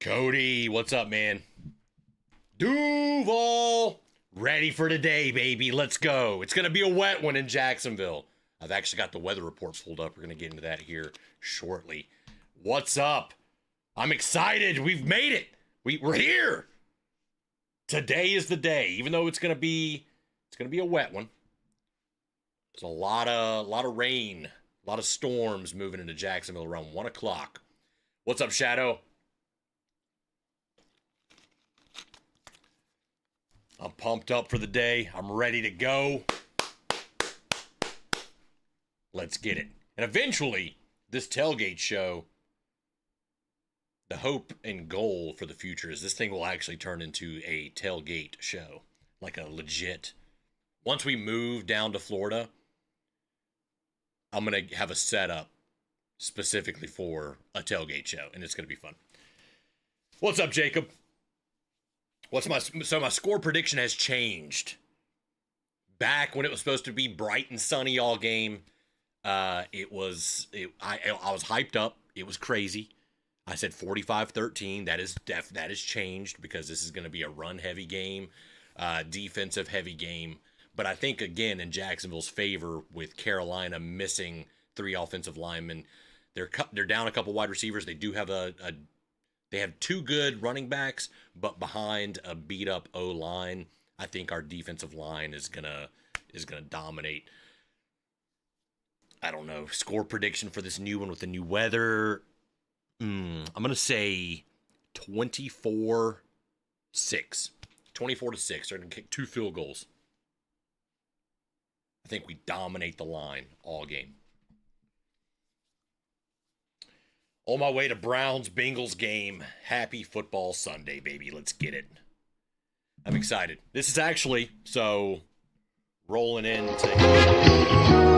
Cody, what's up, man? Duval, ready for today, baby. Let's go. It's going to be a wet one in Jacksonville. I've actually got the weather report pulled up. We're going to get into that here shortly. What's up? I'm excited. We've made it. We're here. Today is the day, even though it's going to be a wet one. There's a lot of rain, a lot of storms moving into Jacksonville around 1 o'clock. What's up, Shadow? I'm pumped up for the day. I'm ready to go. Let's get it. And eventually, this tailgate show, the hope and goal for the future is this thing will actually turn into a tailgate show. Like a legit. Once we move down to Florida, I'm going to have a setup specifically for a tailgate show. And it's going to be fun. What's up, Jacob? So my score prediction has changed. Back when it was supposed to be bright and sunny all game, I was hyped up. It was crazy. I said 45-13. That is changed because this is going to be a run heavy game, defensive heavy game. But I think again in Jacksonville's favor with Carolina missing 3 offensive linemen, they're down a couple wide receivers. They do have They have 2 good running backs, but behind a beat-up O-line, I think our defensive line is gonna dominate. I don't know. Score prediction for this new one with the new weather. I'm gonna say 24-6. 24-6. They're gonna kick 2 field goals. I think we dominate the line all game. On my way to Browns-Bengals game. Happy football Sunday, baby. Let's get it. I'm excited. This is actually, rolling into...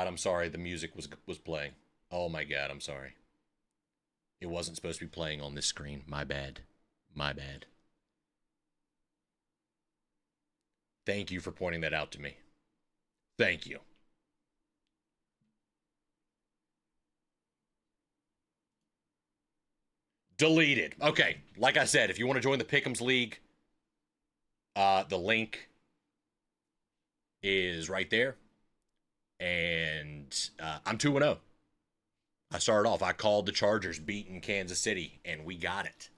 I'm sorry, the music was playing. Oh my God, I'm sorry. It wasn't supposed to be playing on this screen. My bad. My bad. Thank you for pointing that out to me. Thank you. Deleted. Okay, like I said, if you want to join the Pick'ems League, the link is right there. And I'm 2-0. I started off. I called the Chargers beating Kansas City, and we got it.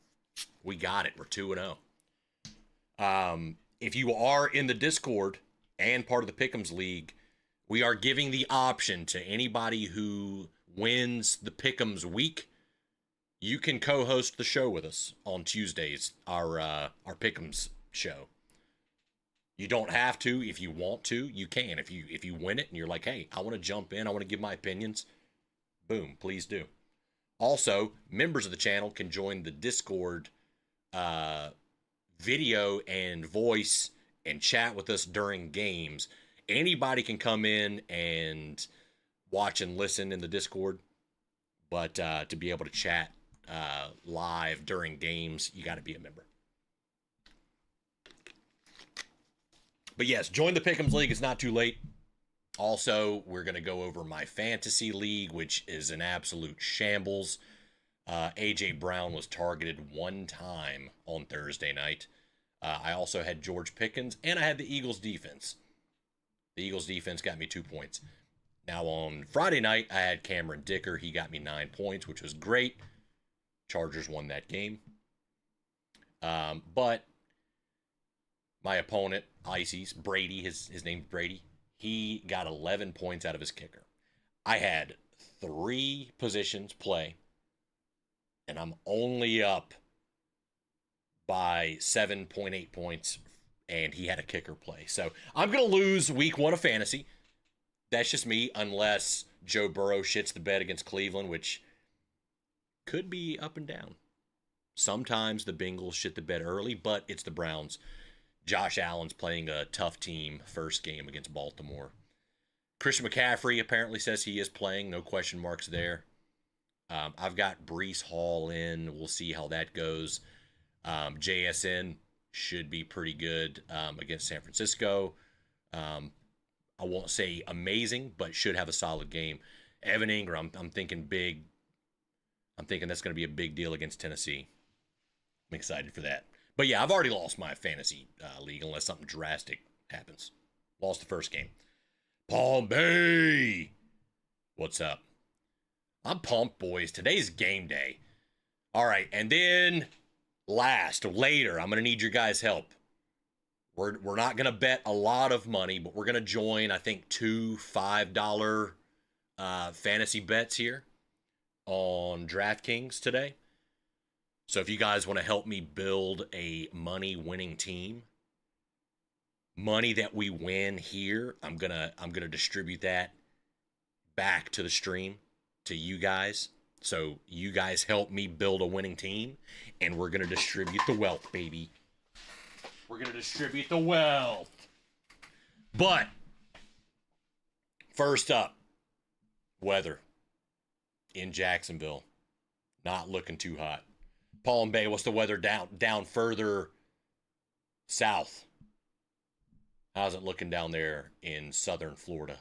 We got it. We're 2-0. If you are in the Discord and part of the Pick'ems League, we are giving the option to anybody who wins the Pick'ems week. You can co-host the show with us on Tuesdays, our Pick'ems show. You don't have to. If you want to, you can. If you win it and you're like, hey, I want to jump in, I want to give my opinions, boom, please do. Also, members of the channel can join the Discord video and voice and chat with us during games. Anybody can come in and watch and listen in the Discord, but to be able to chat live during games, you got to be a member. But yes, join the Pick'ems League. It's not too late. Also, we're going to go over my fantasy league, which is an absolute shambles. A.J. Brown was targeted one time on Thursday night. I also had George Pickens, and I had the Eagles defense. The Eagles defense got me 2 points. Now, on Friday night, I had Cameron Dicker. He got me 9 points, which was great. Chargers won that game. But my opponent, Ices, Brady, his name's Brady, he got 11 points out of his kicker. I had 3 positions play, and I'm only up by 7.8 points, and he had a kicker play. So I'm going to lose week 1 of fantasy. That's just me, unless Joe Burrow shits the bed against Cleveland, which could be up and down. Sometimes the Bengals shit the bed early, but it's the Browns. Josh Allen's playing a tough team first game against Baltimore. Christian McCaffrey apparently says he is playing. No question marks there. I've got Breece Hall in. We'll see how that goes. JSN should be pretty good against San Francisco. I won't say amazing, but should have a solid game. Evan Ingram, I'm thinking big. I'm thinking that's going to be a big deal against Tennessee. I'm excited for that. But yeah, I've already lost my fantasy league unless something drastic happens. Lost the first game. Palm Bay! What's up? I'm pumped, boys. Today's game day. All right, and then later, I'm going to need your guys' help. We're not going to bet a lot of money, but we're going to join, I think, 2 $5 fantasy bets here on DraftKings today. So if you guys want to help me build a money-winning team, money that we win here, I'm gonna distribute that back to the stream to you guys. So you guys help me build a winning team, and we're gonna distribute the wealth, baby. We're gonna distribute the wealth. But first up, weather in Jacksonville, not looking too hot. Palm Bay, what's the weather down further south? How's it looking down there in southern Florida?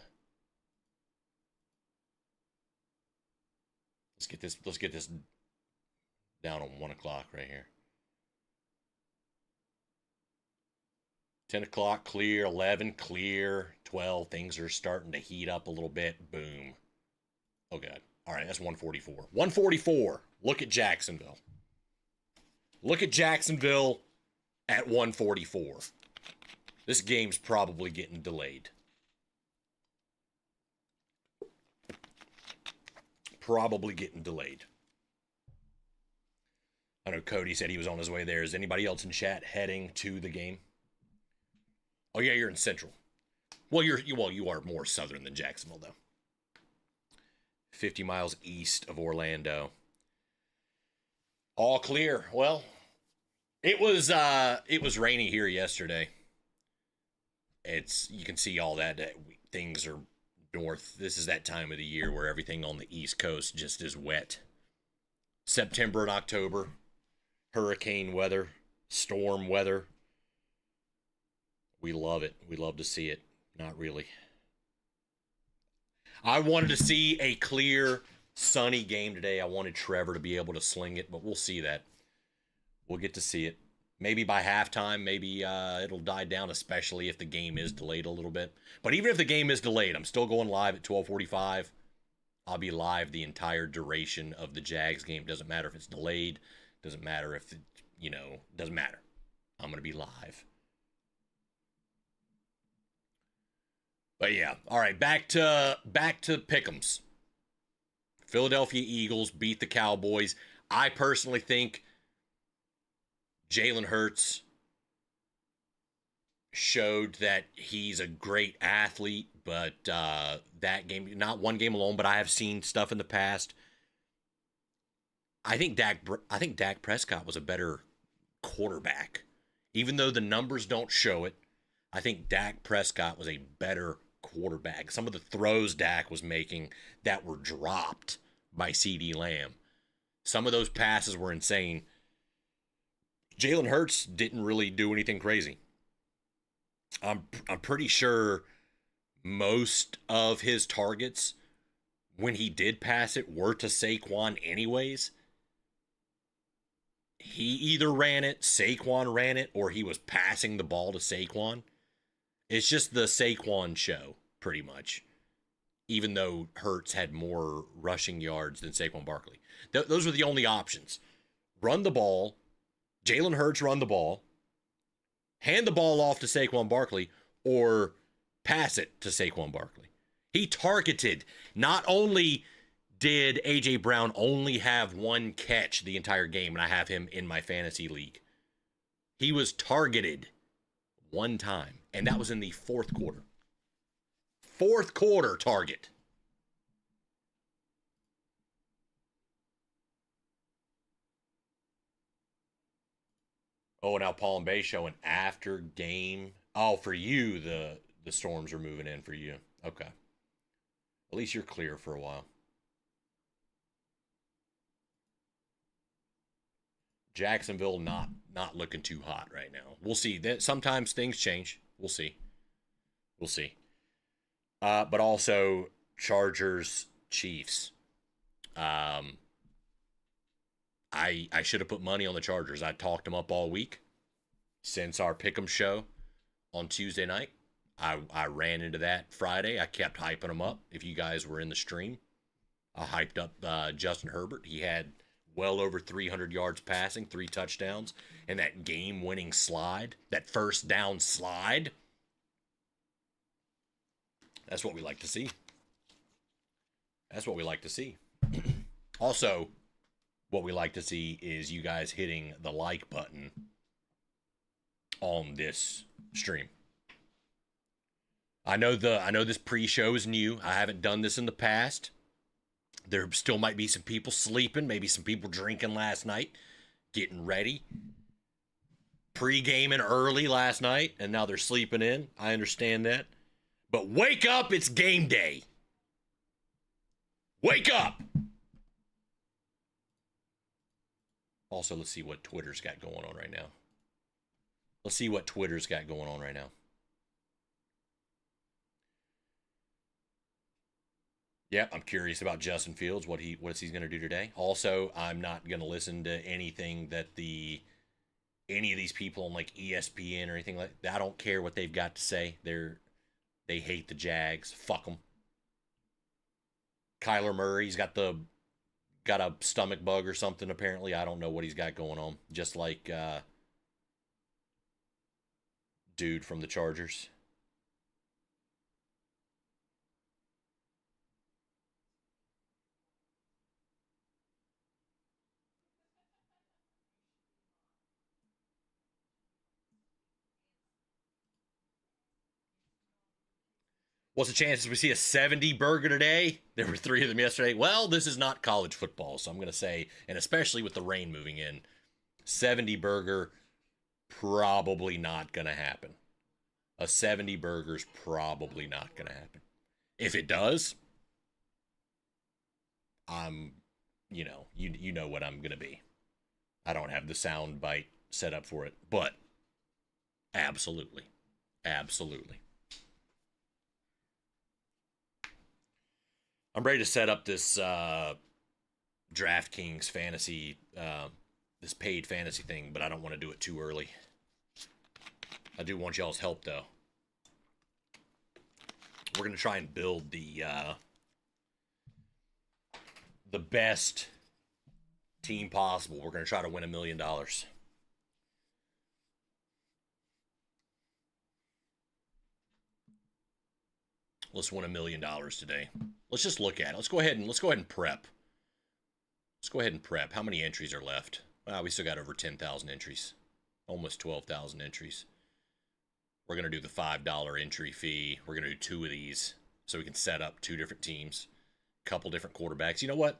Let's get this down on 1 o'clock right here. 10 o'clock clear, 11 clear, 12 things are starting to heat up a little bit. Boom. Oh god. All right, that's 144. 144. Look at Jacksonville. Look at Jacksonville at 144. This game's probably getting delayed. Probably getting delayed. I know Cody said he was on his way there. Is anybody else in chat heading to the game? Oh yeah, you're in Central. Well, you are more southern than Jacksonville though. 50 miles east of Orlando. All clear. Well, it was rainy here yesterday. You can see all that things are north. This is that time of the year where everything on the East Coast just is wet. September and October, hurricane weather, storm weather. We love it. We love to see it. Not really. I wanted to see a clear, sunny game today. I wanted Trevor to be able to sling it, but we'll see that. We'll get to see it. Maybe by halftime, maybe it'll die down, especially if the game is delayed a little bit. But even if the game is delayed, I'm still going live at 12:45. I'll be live the entire duration of the Jags game. Doesn't matter if it's delayed. Doesn't matter if doesn't matter. I'm gonna be live. But yeah, all right. Back to Pick'ems. Philadelphia Eagles beat the Cowboys. I personally think Jalen Hurts showed that he's a great athlete, but that game, not one game alone, but I have seen stuff in the past. I think Dak Prescott was a better quarterback, even though the numbers don't show it. I think Dak Prescott was a better quarterback. Some of the throws Dak was making that were dropped by CeeDee Lamb, some of those passes were insane. Jalen Hurts didn't really do anything crazy. I'm pretty sure most of his targets, when he did pass it, were to Saquon anyways. He either ran it, Saquon ran it, or he was passing the ball to Saquon. It's just the Saquon show, pretty much. Even though Hurts had more rushing yards than Saquon Barkley. Those were the only options. Run the ball, Jalen Hurts run the ball, hand the ball off to Saquon Barkley, or pass it to Saquon Barkley. He targeted. Not only did A.J. Brown only have one catch the entire game, and I have him in my fantasy league, he was targeted one time, and that was in the fourth quarter. Fourth quarter target. Oh, now Palm Bay showing after game. Oh, for you, the storms are moving in for you. Okay. At least you're clear for a while. Jacksonville not looking too hot right now. We'll see. That sometimes things change. We'll see. We'll see. But also Chargers Chiefs. I should have put money on the Chargers. I talked them up all week since our Pick'em show on Tuesday night. I ran into that Friday. I kept hyping them up. If you guys were in the stream, I hyped up Justin Herbert. He had well over 300 yards passing, 3 touchdowns, and that game-winning slide, that first down slide. That's what we like to see. That's what we like to see. Also, what we like to see is you guys hitting the like button on this stream. I know this pre-show is new. I haven't done this in the past. There still might be some people sleeping, maybe some people drinking last night, getting ready. Pre-gaming early last night, and now they're sleeping in. I understand that. But wake up, it's game day. Wake up! Also, let's see what Twitter's got going on right now. Let's see what Twitter's got going on right now. Yep, I'm curious about Justin Fields, what he's going to do today. Also, I'm not going to listen to anything that any of these people on like ESPN or anything like that. I don't care what they've got to say. They hate the Jags. Fuck them. Kyler Murray's got a stomach bug or something, apparently. I don't know what he's got going on. Just like dude from the Chargers. What's the chances we see a 70 burger today? There were 3 of them yesterday. Well, this is not college football, so I'm going to say, and especially with the rain moving in, 70 burger, probably not going to happen. A 70 burger's probably not going to happen. If it does, I'm, you know what I'm going to be. I don't have the sound bite set up for it, but absolutely. Absolutely. I'm ready to set up this DraftKings fantasy this paid fantasy thing, but I don't want to do it too early. I do want y'all's help, though. We're going to try and build the best team possible. We're going to try to win $1 million. Let's win $1 million today. Let's just look at it. Let's go ahead and prep. Let's go ahead and prep. How many entries are left? Well, we still got over 10,000 entries. Almost 12,000 entries. We're going to do the $5 entry fee. We're going to do 2 of these so we can set up 2 different teams. Couple different quarterbacks. You know what?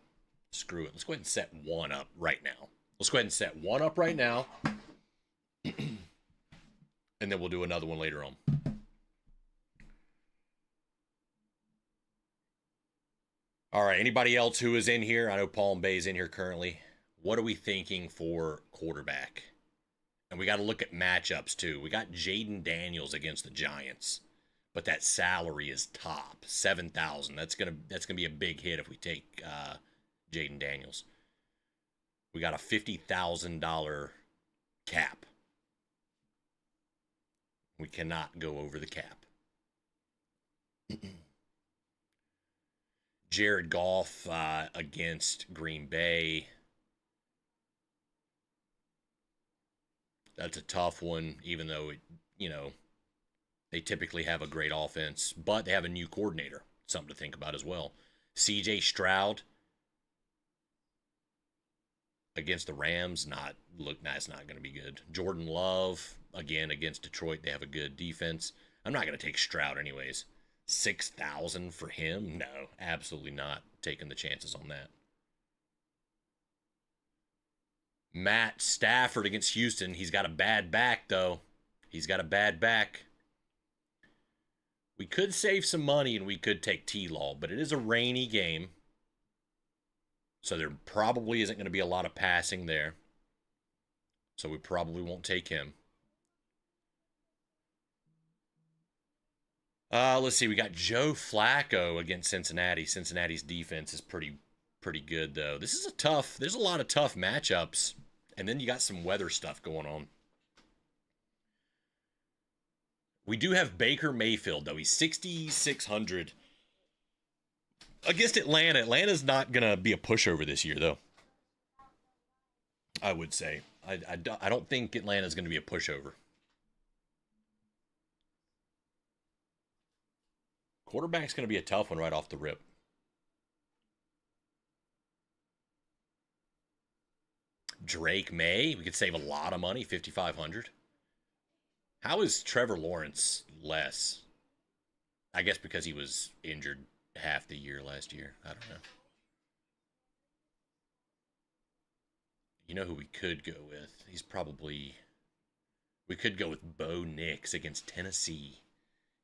Screw it. Let's go ahead and set 1 up right now. Let's go ahead and set 1 up right now. And then we'll do another one later on. All right, anybody else who is in here? I know Palm Bay is in here currently. What are we thinking for quarterback? And we got to look at matchups too. We got Jaden Daniels against the Giants, but that salary is top $7,000. That's gonna be a big hit if we take Jaden Daniels. We got a $50,000 cap. We cannot go over the cap. Jared Goff against Green Bay. That's a tough one, even though, they typically have a great offense, but they have a new coordinator. Something to think about as well. CJ Stroud against the Rams, that's not going to be good. Jordan Love, again, against Detroit. They have a good defense. I'm not going to take Stroud anyways. 6,000 for him? No, absolutely not taking the chances on that. Matt Stafford against Houston. He's got a bad back, though. He's got a bad back. We could save some money and we could take T-Law, but it is a rainy game. So there probably isn't going to be a lot of passing there. So we probably won't take him. Let's see. We got Joe Flacco against Cincinnati. Cincinnati's defense is pretty good, though. There's a lot of tough matchups. And then you got some weather stuff going on. We do have Baker Mayfield, though. He's 6,600 against Atlanta. Atlanta's not going to be a pushover this year, though. I would say. I don't think Atlanta's going to be a pushover. Quarterback's going to be a tough one right off the rip. Drake May, we could save a lot of money, 5,500. How is Trevor Lawrence less? I guess because he was injured half the year last year. I don't know. You know who we could go with? We could go with Bo Nix against Tennessee.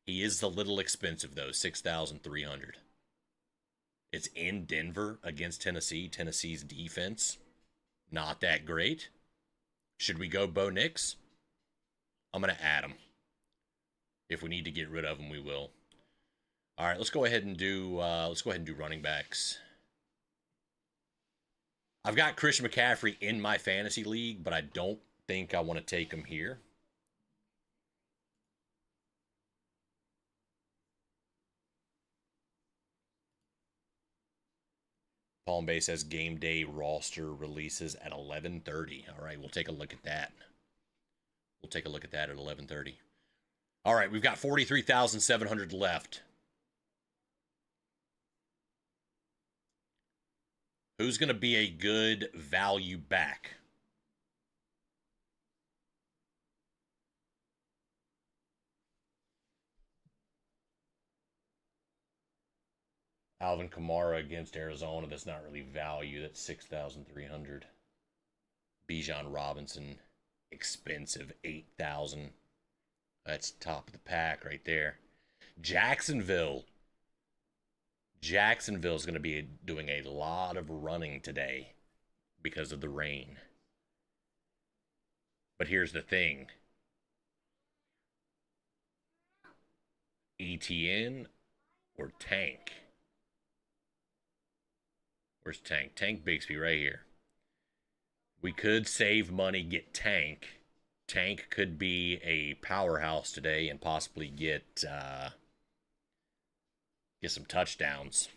He is a little expensive, though, 6,300. It's in Denver against Tennessee. Tennessee's defense, not that great. Should we go Bo Nix? I'm going to add him. If we need to get rid of him, we will. All right, let's go ahead and do running backs. I've got Christian McCaffrey in my fantasy league, but I don't think I want to take him here. Palm Bay says game day roster releases at 11:30. All right, we'll take a look at that. We'll take a look at that at 11:30. All right, we've got 43,700 left. Who's going to be a good value back? Alvin Kamara against Arizona. That's not really value. That's 6,300. Bijan Robinson, expensive, 8,000. That's top of the pack right there. Jacksonville's going to be doing a lot of running today because of the rain. But here's the thing. ETN or Tank? Where's Tank? Tank Bixby right here. We could save money, get Tank. Tank could be a powerhouse today and possibly get some touchdowns.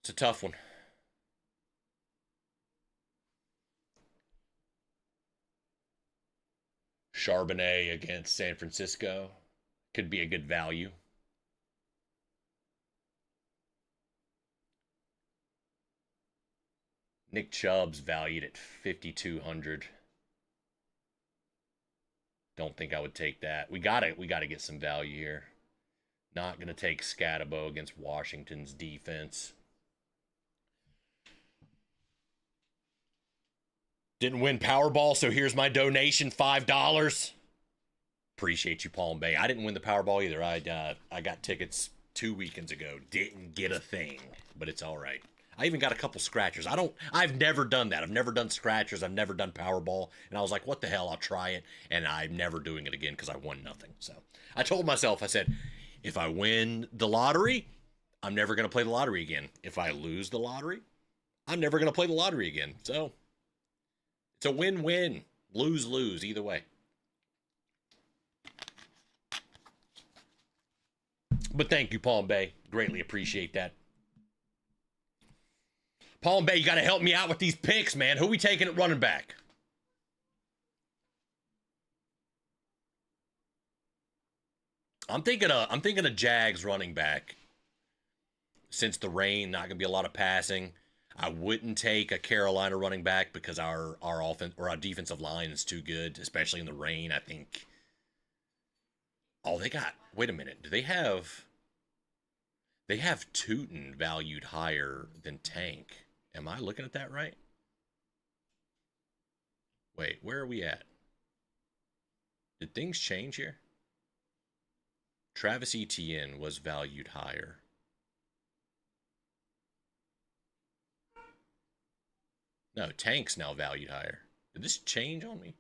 It's a tough one. Charbonnet against San Francisco could be a good value. Nick Chubb's valued at 5,200. Don't think I would take that. We gotta get some value here. Not gonna take Scatabo against Washington's defense. Didn't win Powerball, so here's my donation, $5. Appreciate you, Palm Bay. I didn't win the Powerball either. I got tickets 2 weekends ago. Didn't get a thing, but it's all right. I even got a couple scratchers. I've never done that. I've never done scratchers. I've never done Powerball. And I was like, what the hell? I'll try it. And I'm never doing it again because I won nothing. So I told myself, I said, if I win the lottery, I'm never going to play the lottery again. If I lose the lottery, I'm never going to play the lottery again. So it's a win-win. Lose-lose either way. But thank you, Palm Bay. Greatly appreciate that. Palm Bay, you got to help me out with these picks, man. Who we taking at running back? I'm thinking a Jags running back. Since the rain, not gonna be a lot of passing. I wouldn't take a Carolina running back because our offense or our defensive line is too good, especially in the rain. I think. Oh, they got. Wait a minute. Do they have? They have Tootin valued higher than Tank. Am I looking at that right? Wait, where are we at? Did things change here? Travis Etienne was valued higher. No, Tank's now valued higher. Did this change on me?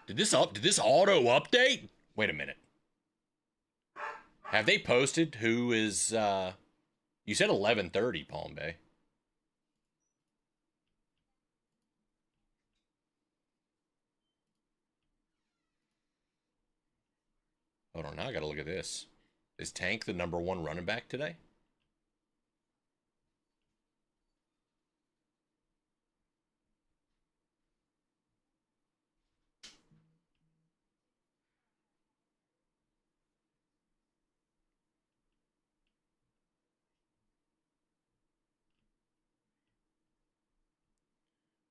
Did this auto update? Wait a minute. Have they posted who is you said 11:30, Palm Bay. Hold on, now I gotta look at this. Is Tank the #1 running back today?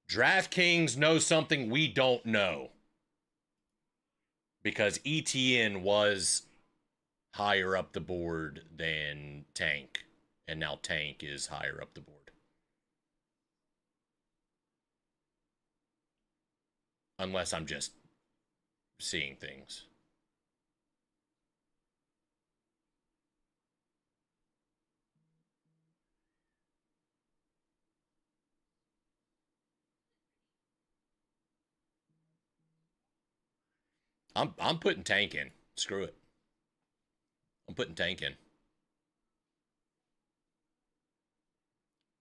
DraftKings knows something we don't know. Because ETN was higher up the board than Tank. And now Tank is higher up the board. Unless I'm just seeing things. I'm putting Tank in. Screw it. I'm putting Tank in.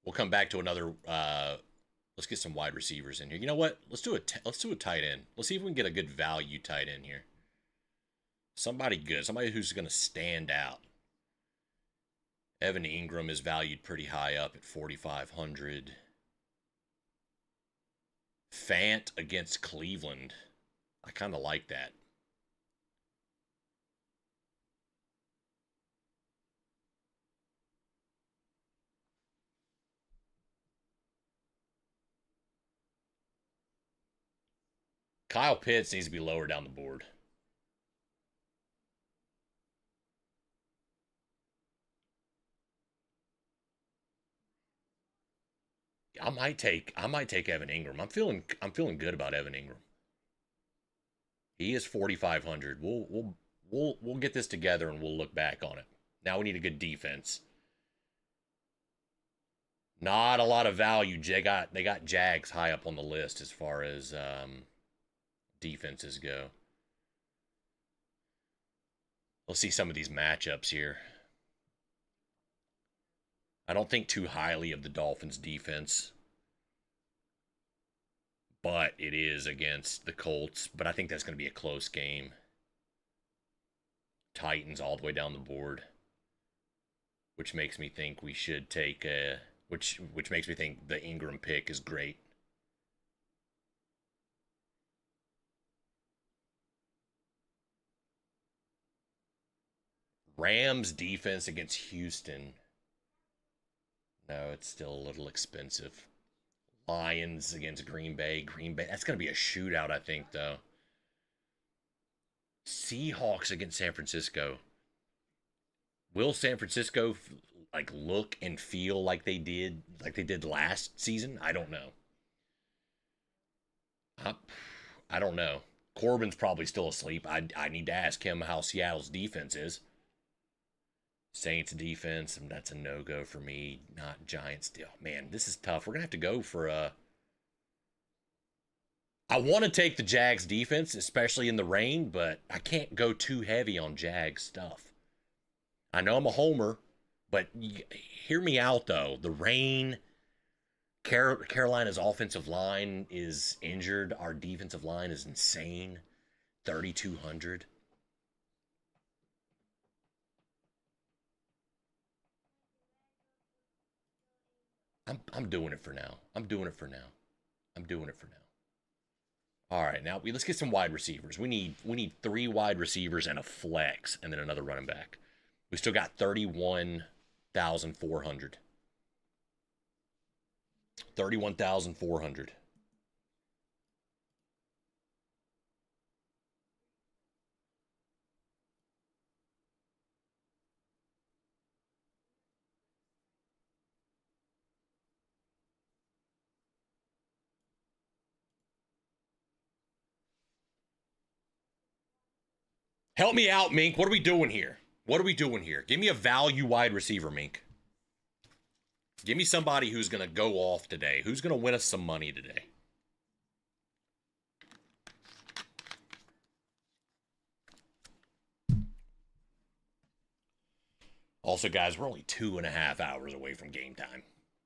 We'll come back to another. Let's get some wide receivers in here. You know what? Let's do a tight end. Let's see if we can get a good value tight end here. Somebody good. Somebody who's going to stand out. Evan Ingram is valued pretty high up at 4,500. Fant against Cleveland. I kind of like that. Kyle Pitts needs to be lower down the board. I might take Evan Ingram. I'm feeling good about Evan Ingram. He is 4,500. We'll get this together and we'll look back on it. Now we need a good defense. Not a lot of value. They got Jags high up on the list as far as defenses go. Let's see some of these matchups here. I don't think too highly of the Dolphins' defense, but it is against the Colts. But I think that's going to be a close game. Titans all the way down the board, which makes me think we should take a which makes me think the Ingram pick is great. Rams defense against Houston. No, it's still a little expensive. Lions against Green Bay. Green Bay. That's going to be a shootout, I think, though. Seahawks against San Francisco. Will San Francisco like look and feel like they did last season? I don't know. I don't know. Corbin's probably still asleep. I need to ask him how Seattle's defense is. Saints defense, and that's a no-go for me. Not Giants still. Man, this is tough. We're going to have to go for a... I want to take the Jags defense, especially in the rain, but I can't go too heavy on Jags stuff. I know I'm a homer, but hear me out, though. The rain, Carolina's offensive line is injured. Our defensive line is insane. 3,200. I'm doing it for now. I'm doing it for now. All right, now let's get some wide receivers. We need 3 wide receivers and a flex, and then another running back. We still got 31,400. 31,400. Help me out, Mink. What are we doing here? Give me a value wide receiver, Mink. Give me somebody who's going to go off today. Who's going to win us some money today? Also, guys, we're only 2.5 hours away from game time.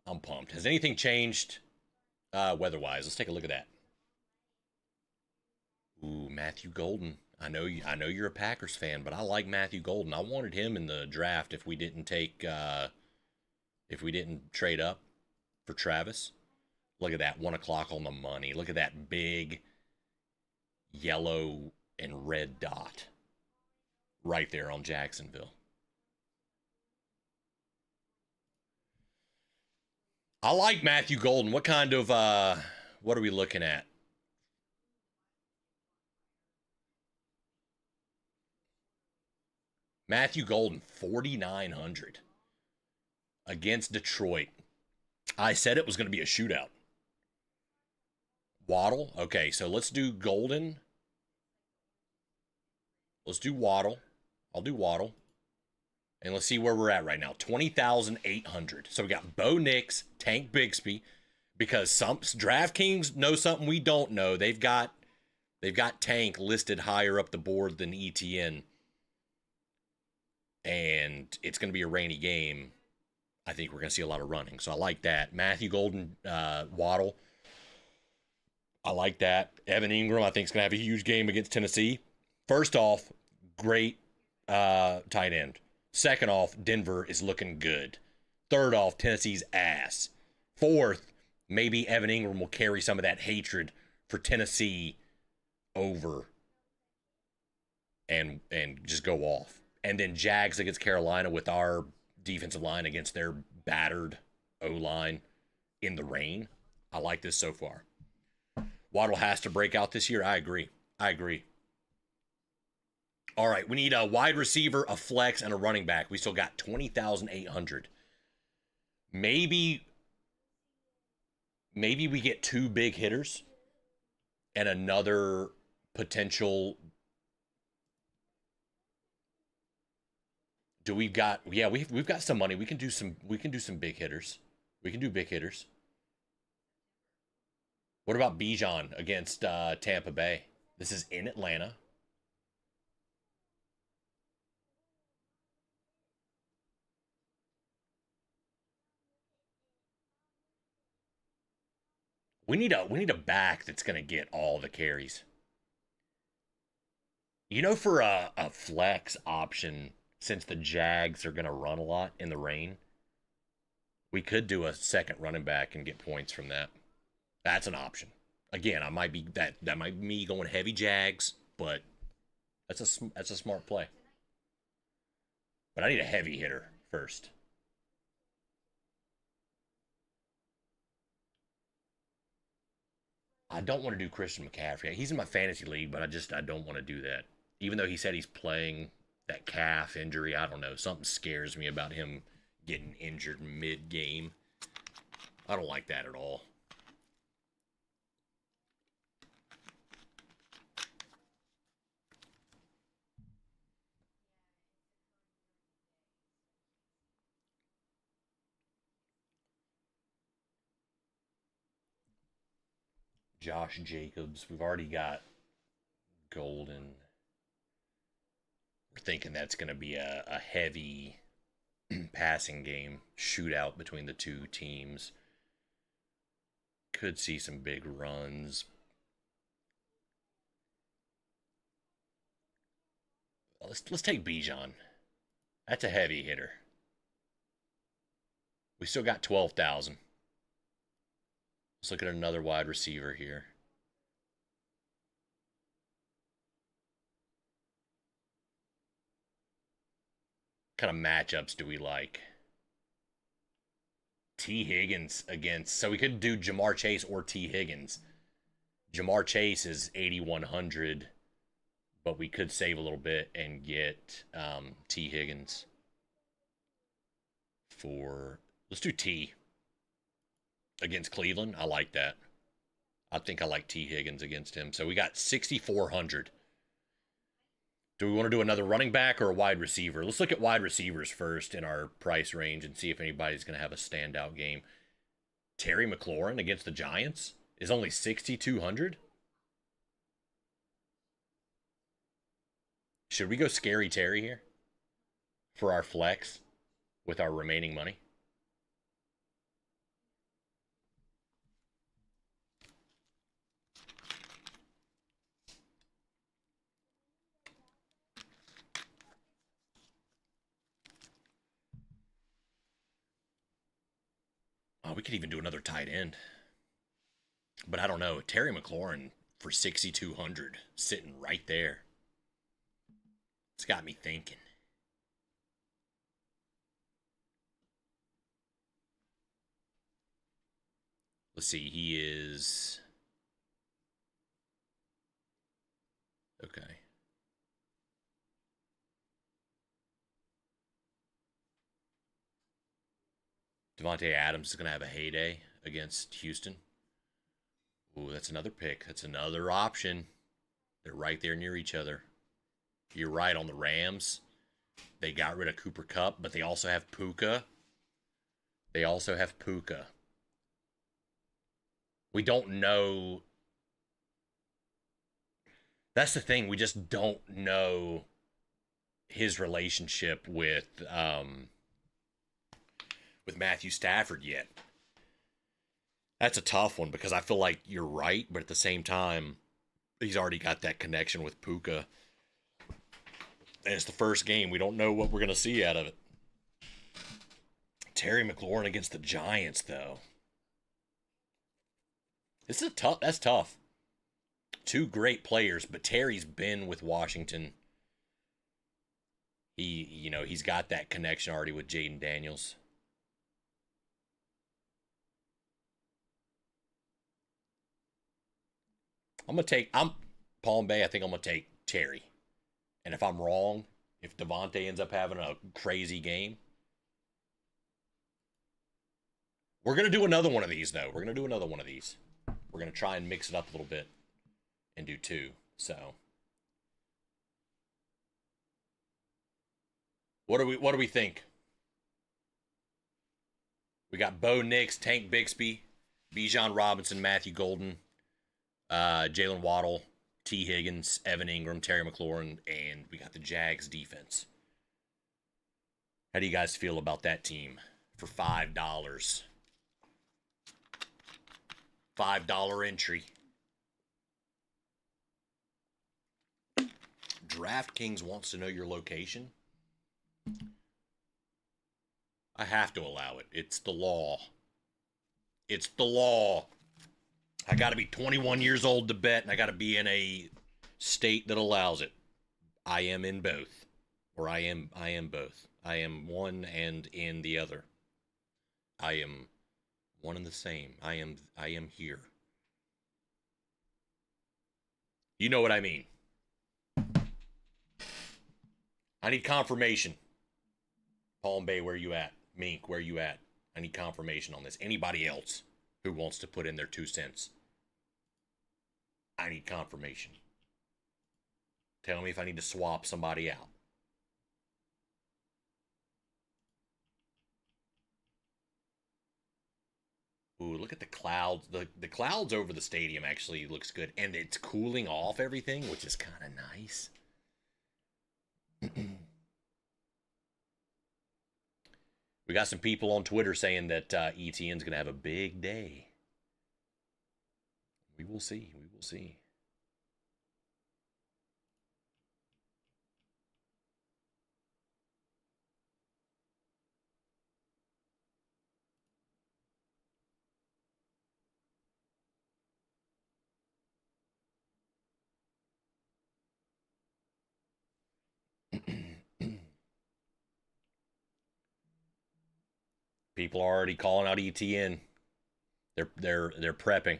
I'm pumped. Has anything changed weather-wise? Let's take a look at that. Ooh, Matthew Golden. I know you're a Packers fan, but I like Matthew Golden. I wanted him in the draft if we didn't trade up for Travis. Look at that, 1:00 on the money. Look at that big yellow and red dot right there on Jacksonville. I like Matthew Golden. What kind of what are we looking at? Matthew Golden, 4,900 against Detroit. I said it was going to be a shootout. Waddle. Okay, so let's do Golden. Let's do Waddle. I'll do Waddle. And let's see where we're at right now. 20,800. So we got Bo Nix, Tank Bigsby, because some DraftKings know something we don't know. They've got Tank listed higher up the board than ETN. And it's going to be a rainy game. I think we're going to see a lot of running. So I like that. Matthew Golden, Waddle. I like that. Evan Ingram, I think, is going to have a huge game against Tennessee. First off, great tight end. Second off, Denver is looking good. Third off, Tennessee's ass. Fourth, maybe Evan Ingram will carry some of that hatred for Tennessee over and just go off. And then Jags against Carolina with our defensive line against their battered O-line in the rain. I like this so far. Waddle has to break out this year. I agree. All right, we need a wide receiver, a flex, and a running back. We still got 20,800. Maybe we get 2 big hitters and another potential. We've got some money. We can do some big hitters. We can do big hitters. What about Bijan against Tampa Bay? This is in Atlanta. We need a back that's gonna get all the carries. For a flex option, since the Jags are gonna run a lot in the rain, we could do a second running back and get points from that. That's an option. Again, I might be that might be me going heavy Jags, but that's a smart play. But I need a heavy hitter first. I don't want to do Christian McCaffrey. He's in my fantasy league, but I don't want to do that. Even though he said he's playing that calf injury, I don't know. Something scares me about him getting injured mid game. I don't like that at all. Josh Jacobs. We've already got Golden. We're thinking that's going to be a heavy passing game shootout between the two teams. Could see some big runs. Let's take Bijan. That's a heavy hitter. We still got 12,000. Let's look at another wide receiver here. What kind of matchups do we like? T. Higgins against. So we could do Jamar Chase or T. Higgins. Jamar Chase is 8,100, but we could save a little bit and get T. Higgins for. Let's do T against Cleveland. I like that. I think I like T. Higgins against him. So we got 6,400. Do we want to do another running back or a wide receiver? Let's look at wide receivers first in our price range and see if anybody's going to have a standout game. Terry McLaurin against the Giants is only 6,200. Should we go Scary Terry here for our flex with our remaining money? Oh, we could even do another tight end. But I don't know. Terry McLaurin for 6,200 sitting right there. It's got me thinking. Let's see. He is. Okay. Devontae Adams is going to have a heyday against Houston. Ooh, that's another pick. That's another option. They're right there near each other. You're right on the Rams. They got rid of Cooper Kupp, but they also have Puka. We don't know. That's the thing. We just don't know his relationship with Matthew Stafford yet. That's a tough one because I feel like you're right, but at the same time, he's already got that connection with Puka. And it's the first game. We don't know what we're going to see out of it. Terry McLaurin against the Giants, though. This is tough. That's tough. Two great players, but Terry's been with Washington. He's got that connection already with Jaden Daniels. I'm Palm Bay. I think I'm gonna take Terry. And if I'm wrong, if Devontae ends up having a crazy game, we're gonna do another one of these though. We're gonna try and mix it up a little bit and do two. So, what do we think? We got Bo Nix, Tank Bixby, Bijan Robinson, Matthew Golden, Jalen Waddle, T. Higgins, Evan Ingram, Terry McLaurin, and we got the Jags defense. How do you guys feel about that team for $5? $5 entry. DraftKings wants to know your location. I have to allow it. It's the law. It's the law. I got to be 21 years old to bet, and I got to be in a state that allows it. I am in both. Or I am both. I am one and in the other. I am one and the same. I am here. You know what I mean. I need confirmation. Palm Bay, where you at? Mink, where you at? I need confirmation on this. Anybody else who wants to put in their 2 cents? I need confirmation. Tell me if I need to swap somebody out. Ooh, look at the clouds. The clouds over the stadium actually looks good. And it's cooling off everything, which is kind of nice. We got some people on Twitter saying that ETN's going to have a big day. We will see. We will see. People are already calling out ETN. They're prepping.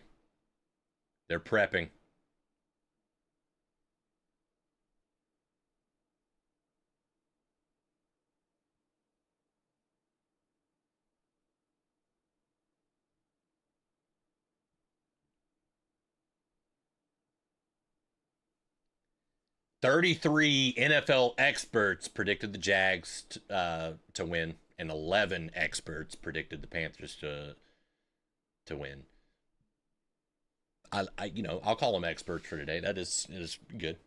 They're prepping. "33 NFL experts predicted the Jags to win, and 11 experts predicted the Panthers to win." I'll call them experts for today. That is good.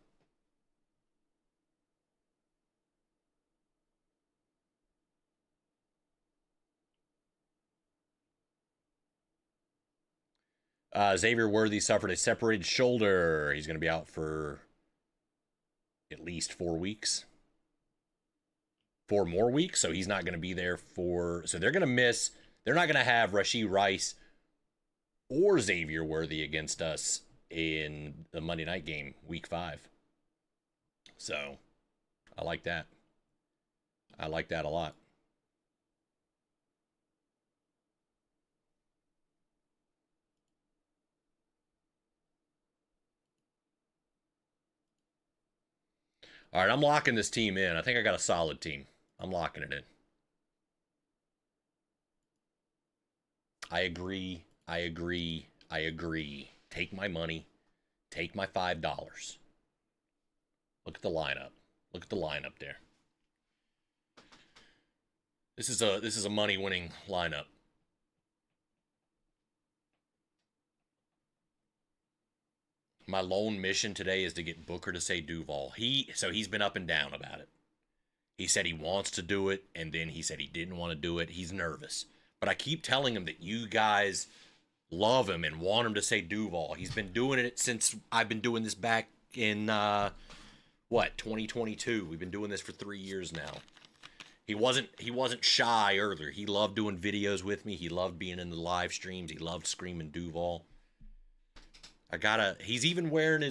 Xavier Worthy suffered a separated shoulder. He's going to be out for at least 4 weeks. 4 more weeks, so he's not going to be there for... So they're going to miss... They're not going to have Rashee Rice or Xavier Worthy against us in the Monday night game, week 5. So, I like that. I like that a lot. All right, I'm locking this team in. I think I got a solid team. I'm locking it in. I agree. I agree. I agree. Take my money. Take my $5. Look at the lineup. Look at the lineup there. This is a money-winning lineup. My lone mission today is to get Booker to say Duval. He's been up and down about it. He said he wants to do it, and then he said he didn't want to do it. He's nervous. But I keep telling him that you guys love him and want him to say Duval. He's been doing it since I've been doing this back in, 2022. We've been doing this for 3 years now. He wasn't shy earlier. He loved doing videos with me. He loved being in the live streams. He loved screaming Duval. He's even wearing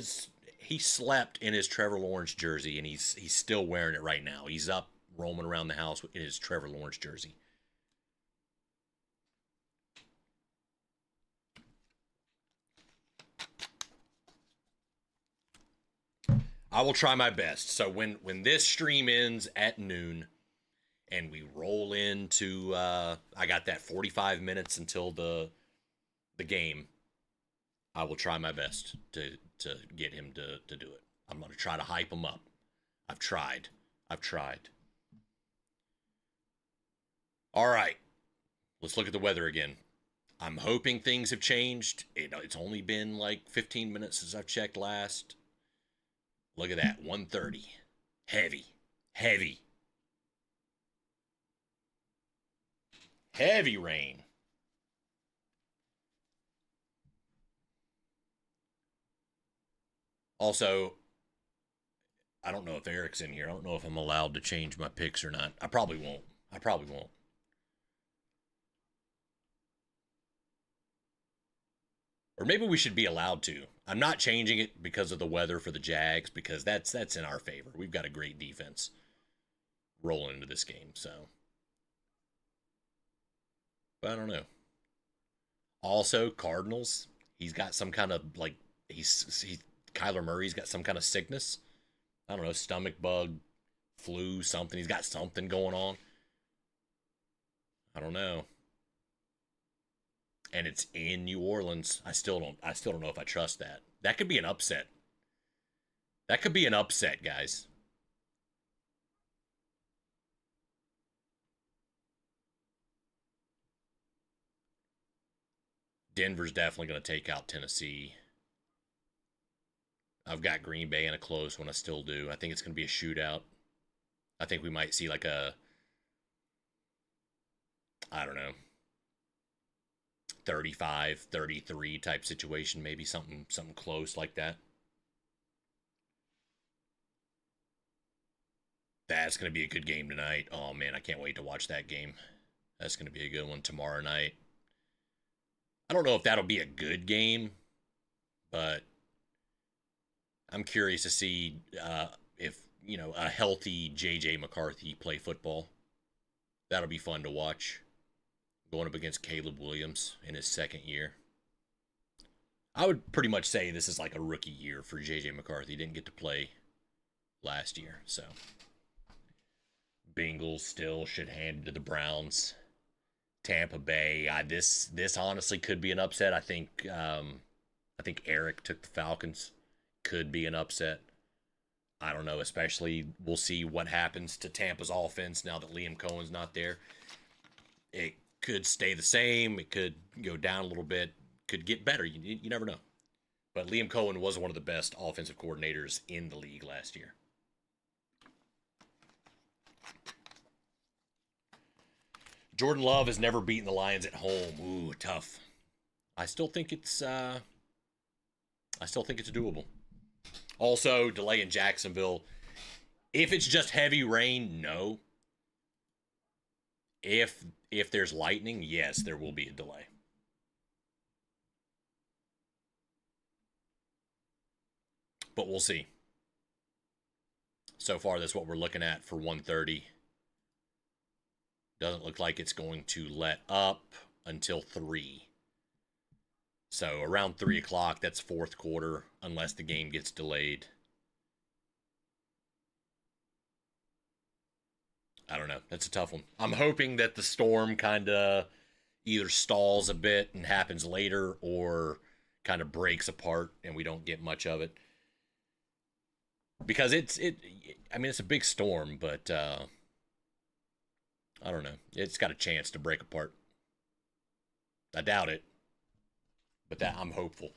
he slept in his Trevor Lawrence jersey, and he's still wearing it right now. He's up roaming around the house in his Trevor Lawrence jersey. I will try my best. So when this stream ends at noon and we roll into I got that 45 minutes until the game, I will try my best to get him to do it. I'm going to try to hype him up. I've tried. All right. Let's look at the weather again. I'm hoping things have changed. It's only been like 15 minutes since I've checked last. Look at that, 1:30. Heavy. Heavy rain. Also, I don't know if Eric's in here. I don't know if I'm allowed to change my picks or not. I probably won't. I probably won't. Or maybe we should be allowed to. I'm not changing it because of the weather for the Jags because that's in our favor. We've got a great defense rolling into this game, so but I don't know. Also, Cardinals, he's got some kind of like he Kyler Murray's got some kind of sickness. I don't know, stomach bug, flu, something. He's got something going on. I don't know. And it's in New Orleans. I still don't know if I trust that. That could be an upset. That could be an upset, guys. Denver's definitely going to take out Tennessee. I've got Green Bay in a close one. I still do. I think it's going to be a shootout. I think we might see like a, I don't know, 35-33 type situation, maybe something close like that. That's going to be a good game tonight. Oh man, I can't wait to watch that game. That's going to be a good one tomorrow night. I don't know if that'll be a good game, but I'm curious to see if a healthy JJ McCarthy play football. That'll be fun to watch. Going up against Caleb Williams in his second year. I would pretty much say this is like a rookie year for JJ McCarthy. He didn't get to play last year, so Bengals still should hand it to the Browns. Tampa Bay. This honestly could be an upset. I think Eric took the Falcons. Could be an upset. I don't know. Especially we'll see what happens to Tampa's offense now that Liam Cohen's not there. It could stay the same. It could go down a little bit. Could get better. You never know. But Liam Cohen was one of the best offensive coordinators in the league last year. Jordan Love has never beaten the Lions at home. Ooh, tough. I still think it's doable. Also, delay in Jacksonville. If it's just heavy rain, no. If there's lightning, yes, there will be a delay. But we'll see. So far, that's what we're looking at for 1:30. Doesn't look like it's going to let up until 3. So around 3 o'clock, that's fourth quarter, unless the game gets delayed. I don't know. That's a tough one. I'm hoping that the storm kind of either stalls a bit and happens later or kind of breaks apart and we don't get much of it. Because it's a big storm, but I don't know. It's got a chance to break apart. I doubt it, but that I'm hopeful.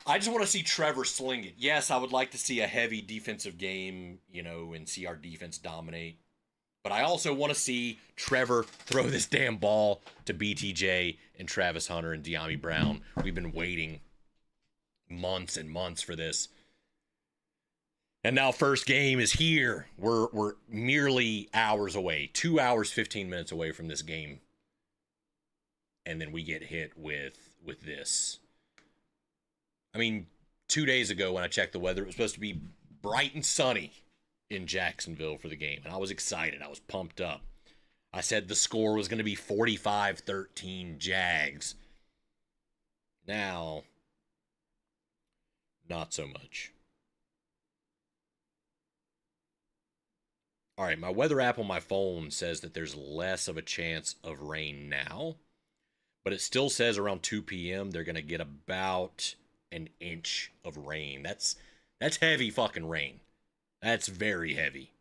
I just want to see Trevor sling it. Yes, I would like to see a heavy defensive game, and see our defense dominate. But I also want to see Trevor throw this damn ball to BTJ and Travis Hunter and De'Ami Brown. We've been waiting months and months for this. And now first game is here. We're merely hours away. 2 hours, 15 minutes away from this game. And then we get hit with this. I mean, 2 days ago when I checked the weather, it was supposed to be bright and sunny in Jacksonville for the game. And I was excited. I was pumped up. I said the score was going to be 45-13 Jags. Now, not so much. All right, my weather app on my phone says that there's less of a chance of rain now, but it still says around 2 p.m. they're going to get about an inch of rain. That's heavy fucking rain. That's very heavy.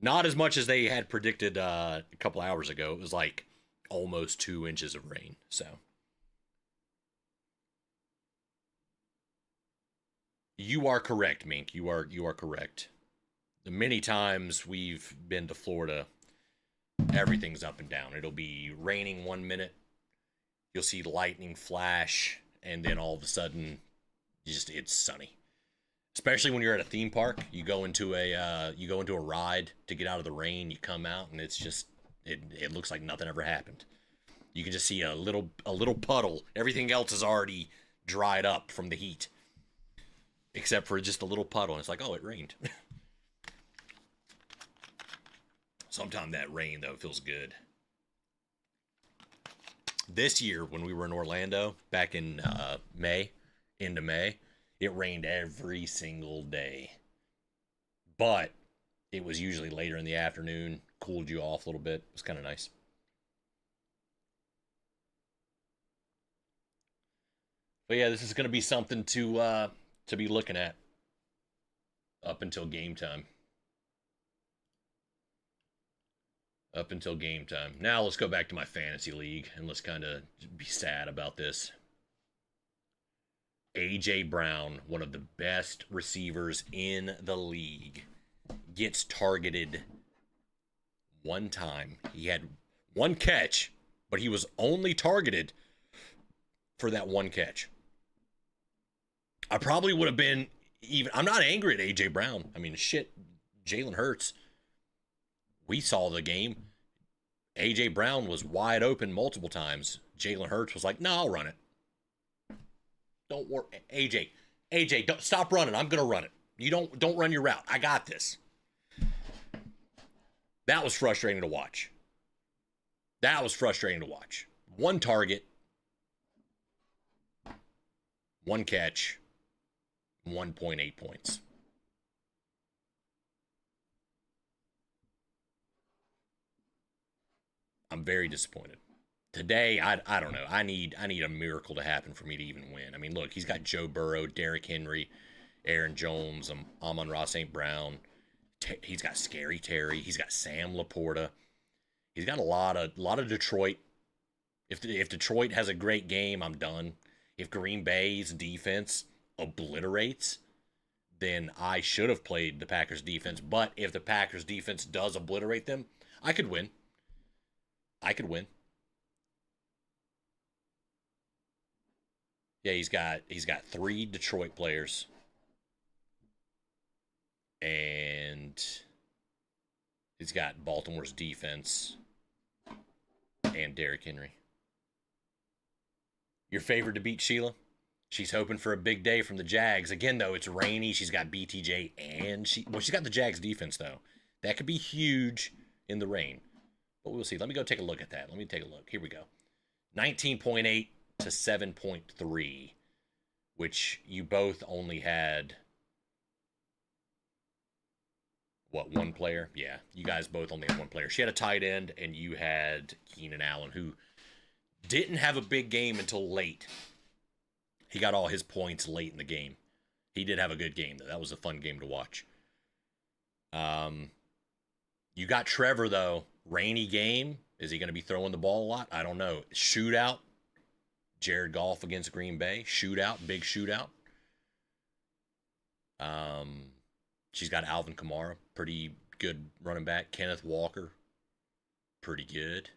Not as much as they had predicted a couple hours ago. It was like almost 2 inches of rain. So, You are correct, Mink. You are correct. The many times we've been to Florida, everything's up and down. It'll be raining 1 minute, you'll see lightning flash, and then all of a sudden, it's sunny. Especially when you're at a theme park, you go into a ride to get out of the rain. You come out, and it's just it looks like nothing ever happened. You can just see a little puddle. Everything else is already dried up from the heat, except for just a little puddle. And it's like, oh, it rained. Sometimes that rain though feels good. This year, when we were in Orlando back in May, into May, it rained every single day. But it was usually later in the afternoon, cooled you off a little bit. It was kind of nice. But yeah, this is going to be something to be looking at up until game time. Up until game time. Now let's go back to my fantasy league and let's kind of be sad about this. A.J. Brown, one of the best receivers in the league, gets targeted one time. He had one catch, but he was only targeted for that one catch. I probably would have been even... I'm not angry at A.J. Brown. I mean, shit, Jalen Hurts. We saw the game. A.J. Brown was wide open multiple times. Jalen Hurts was like, no, I'll run it. Don't worry. AJ, don't stop running. I'm going to run it. You don't run your route. I got this. That was frustrating to watch. One target, one catch, 1.8 points. I'm very disappointed. Today, I don't know. I need a miracle to happen for me to even win. I mean, look, he's got Joe Burrow, Derrick Henry, Aaron Jones, Amon-Ra St. Brown. He's got Scary Terry. He's got Sam Laporta. He's got a lot of Detroit. If Detroit has a great game, I'm done. If Green Bay's defense obliterates, then I should have played the Packers defense. But if the Packers defense does obliterate them, I could win. Yeah, he's got 3 Detroit players, and he's got Baltimore's defense and Derrick Henry. Your favorite to beat, Sheila? She's hoping for a big day from the Jags. Again, though, it's rainy. She's got BTJ and she's got the Jags defense, though. That could be huge in the rain. But we'll see. Let me go take a look at that. Let me take a look. Here we go. 19.8 to 7.3, which you both only had, one player? Yeah, you guys both only had one player. She had a tight end, and you had Keenan Allen, who didn't have a big game until late. He got all his points late in the game. He did have a good game, though. That was a fun game to watch. You got Trevor, though. Rainy game. Is he going to be throwing the ball a lot? I don't know. Shootout. Jared Goff against Green Bay. Shootout. Big shootout. She's got Alvin Kamara. Pretty good running back. Kenneth Walker. Pretty good.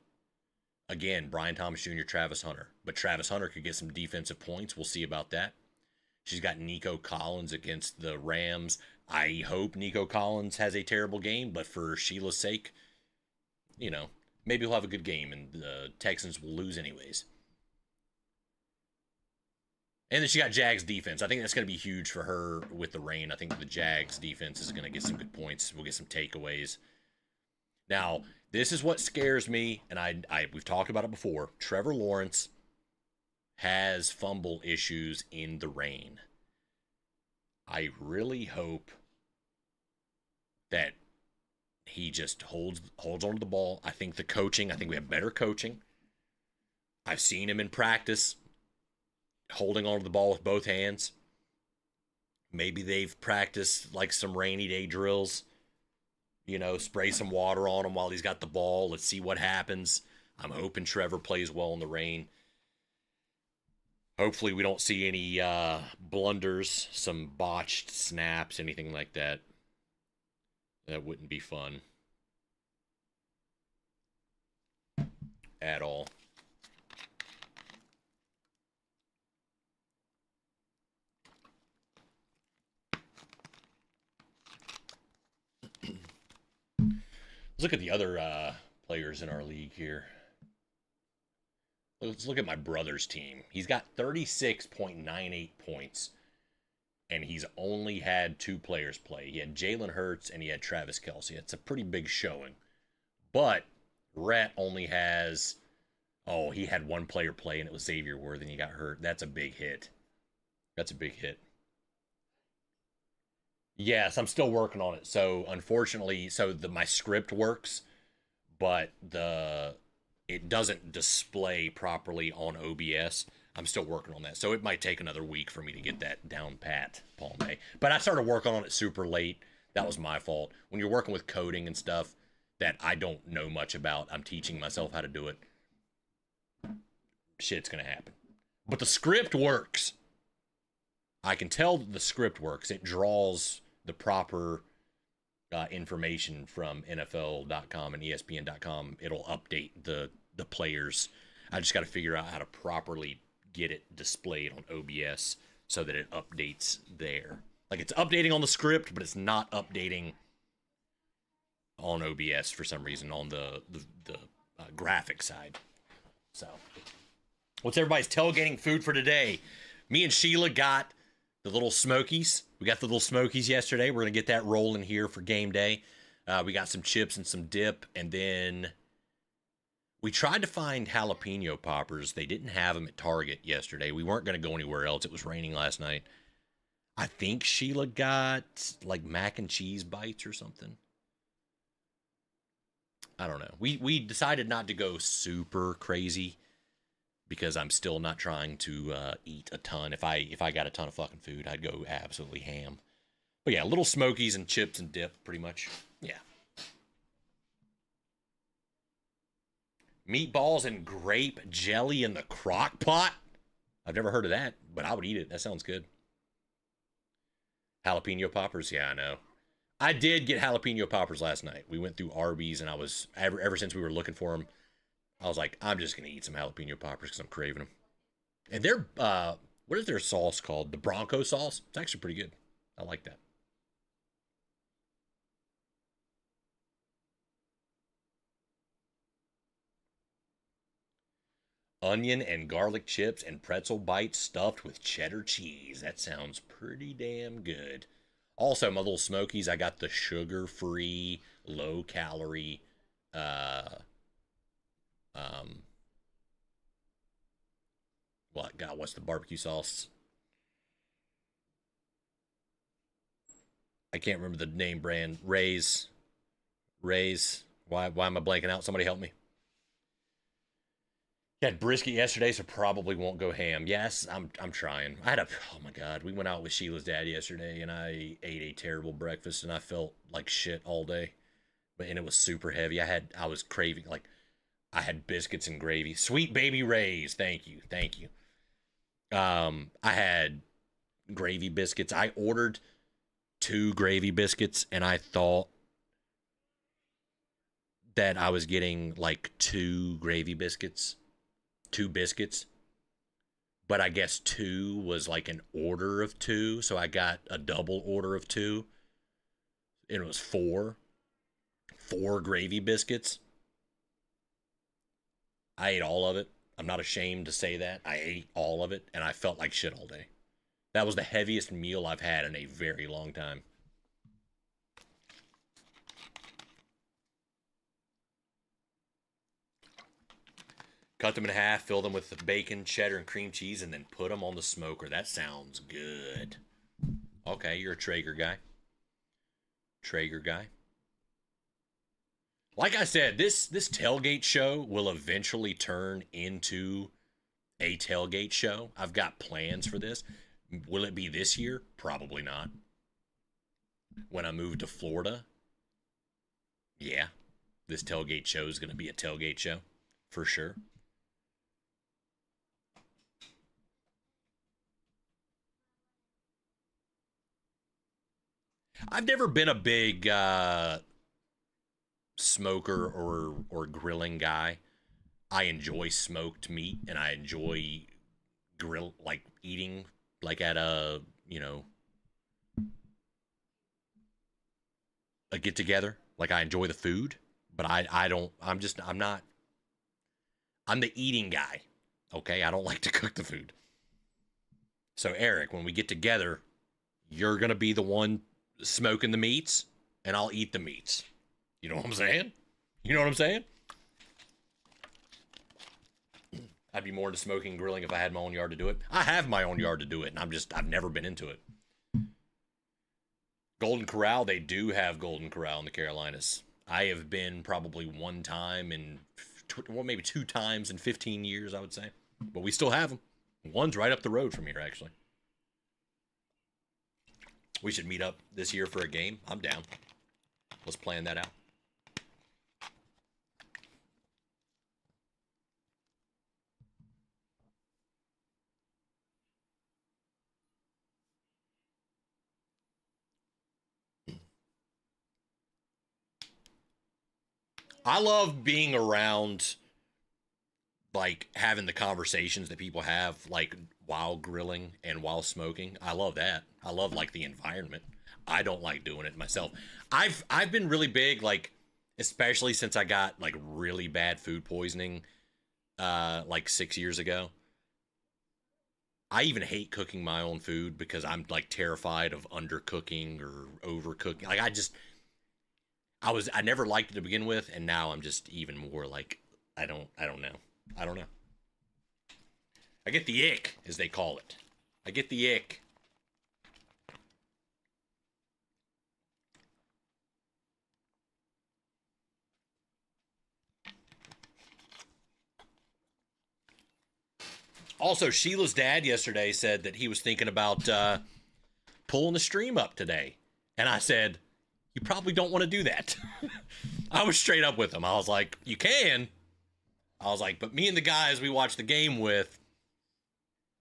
Again, Brian Thomas Jr., Travis Hunter. But Travis Hunter could get some defensive points. We'll see about that. She's got Nico Collins against the Rams. I hope Nico Collins has a terrible game, but for Sheila's sake, maybe he'll have a good game, and the Texans will lose anyways. And then she got Jags defense. I think that's going to be huge for her with the rain. I think the Jags defense is going to get some good points. We'll get some takeaways. Now, this is what scares me, and we've talked about it before. Trevor Lawrence has fumble issues in the rain. I really hope that he just holds onto the ball. I think we have better coaching. I've seen him in practice holding onto the ball with both hands. Maybe they've practiced like some rainy day drills. Spray some water on him while he's got the ball. Let's see what happens. I'm hoping Trevor plays well in the rain. Hopefully we don't see any blunders, some botched snaps, anything like that. That wouldn't be fun at all. Let's look at the other players in our league here. Let's look at my brother's team. He's got 36.98 points, and he's only had 2 players play. He had Jalen Hurts and he had Travis Kelce. It's a pretty big showing. But Rhett only has, he had 1 player play, and it was Xavier Worthy, and he got hurt. That's a big hit. That's a big hit. Yes, I'm still working on it. So unfortunately, my script works, but it doesn't display properly on OBS. I'm still working on that. So it might take another week for me to get that down pat, Paul May. But I started working on it super late. That was my fault. When you're working with coding and stuff that I don't know much about, I'm teaching myself how to do it. Shit's going to happen. But the script works. I can tell that the script works. It draws the proper information from NFL.com and ESPN.com. It'll update the players. I just got to figure out how to properly get it displayed on OBS so that it updates there. Like, it's updating on the script, but it's not updating on OBS for some reason on the graphic side. So, what's everybody's tailgating food for today? Me and Sheila got the little Smokies. We got the little Smokies yesterday. We're going to get that rolling here for game day. We got some chips and some dip. And then we tried to find jalapeno poppers. They didn't have them at Target yesterday. We weren't going to go anywhere else. It was raining last night. I think Sheila got like mac and cheese bites or something. I don't know. We decided not to go super crazy because I'm still not trying to eat a ton. If I got a ton of fucking food, I'd go absolutely ham. But yeah, little Smokies and chips and dip, pretty much. Yeah. Meatballs and grape jelly in the crock pot? I've never heard of that, but I would eat it. That sounds good. Jalapeno poppers? Yeah, I know. I did get jalapeno poppers last night. We went through Arby's, and I was, ever since we were looking for them, I was like, I'm just going to eat some jalapeno poppers because I'm craving them. And they're, what is their sauce called? The Bronco sauce? It's actually pretty good. I like that. Onion and garlic chips and pretzel bites stuffed with cheddar cheese. That sounds pretty damn good. Also, my little Smokies, I got the sugar-free, low-calorie, uh, um, what's the barbecue sauce? I can't remember the name brand. Ray's. Why am I blanking out? Somebody help me. Had brisket yesterday, so probably won't go ham. Yes, I'm trying. Oh my god, we went out with Sheila's dad yesterday, and I ate a terrible breakfast, and I felt like shit all day. And it was super heavy. I was craving, like, I had biscuits and gravy. Sweet baby Ray's, thank you. I had gravy biscuits. I ordered 2 gravy biscuits, and I thought that I was getting like 2 gravy biscuits. 2 biscuits, but I guess 2 was like an order of 2, so I got a double order of 2, and it was 4 gravy biscuits. I ate all of it. I'm not ashamed to say that. I ate all of it, and I felt like shit all day. That was the heaviest meal I've had in a very long time. Cut them in half, fill them with the bacon, cheddar, and cream cheese, and then put them on the smoker. That sounds good. Okay, you're a Traeger guy. Like I said, this tailgate show will eventually turn into a tailgate show. I've got plans for this. Will it be this year? Probably not. When I move to Florida, yeah, this tailgate show is going to be a tailgate show for sure. I've never been a big smoker or grilling guy. I enjoy smoked meat and I enjoy grill like eating like at a get together. Like I enjoy the food, but I don't I'm not I'm the eating guy. Okay? I don't like to cook the food. So Eric, when we get together, you're going to be the one smoking the meats and I'll eat the meats. You know what I'm saying? You know what I'm saying? I'd be more into smoking and grilling if I had my own yard to do it. I have my own yard to do it, and I've never been into it. Golden Corral, they do have Golden Corral in the Carolinas. I have been probably one time well, maybe two times in 15 years, I would say. But we still have them. One's right up the road from here, actually. We should meet up this year for a game. I'm down. Let's plan that out. I love being around, like, having the conversations that people have, like, while grilling and while smoking. I love that. I love, like, the environment. I don't like doing it myself. I've been really big, like, especially since I got, like, really bad food poisoning, like, 6 years ago. I even hate cooking my own food because I'm, like, terrified of undercooking or overcooking. Like, I never liked it to begin with, and now I'm just even more like, I don't know. I don't know. I get the ick, as they call it. I get the ick. Also, Sheila's dad yesterday said that he was thinking about pulling the stream up today. And I said, you probably don't want to do that. I was straight up with him. I was like, you can. I was like, but me and the guys we watch the game with,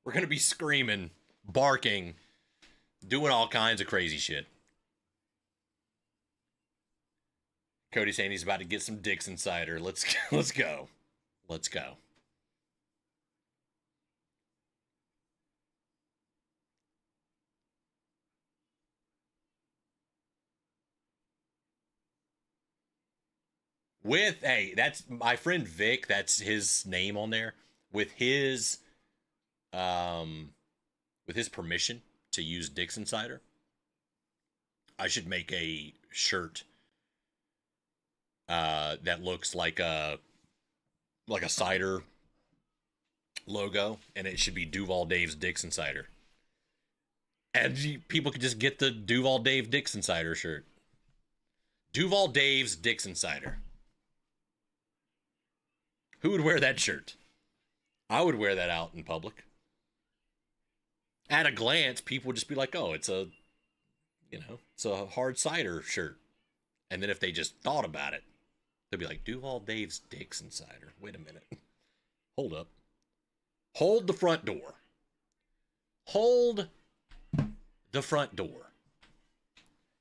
we're going to be screaming, barking, doing all kinds of crazy shit. Cody saying he's about to get some Dixon cider. Let's go. Let's go. Hey, that's my friend Vic, that's his name on there. With his um with his permission to use Dixon cider, I should make a shirt that looks like a cider logo, and it should be Duval Dave's Dixon cider. And people could just get the Duval Dave Dixon cider shirt. Duval Dave's Dixon cider. Who would wear that shirt? I would wear that out in public. At a glance, people would just be like, "Oh, it's a hard cider shirt." And then if they just thought about it, they'd be like, "Duval Dave's Dixon cider." Wait a minute. Hold up. Hold the front door. Hold the front door.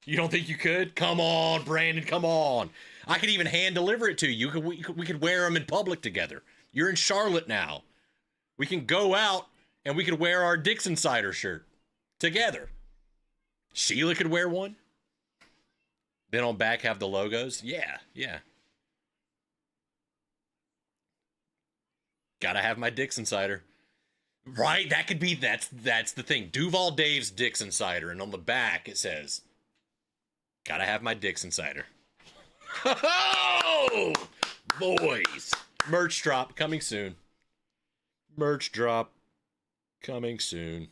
You don't think you could? Come on, Brandon, come on. I could even hand deliver it to you. We could wear them in public together. You're in Charlotte now. We can go out and we could wear our Dixon cider shirt together. Sheila could wear one. Then on back have the logos. Yeah. Gotta have my Dixon cider. Right? That's the thing. Duval Dave's Dixon cider. And on the back it says, gotta have my Dixon cider. Oh, boys. Merch drop coming soon. Merch drop coming soon.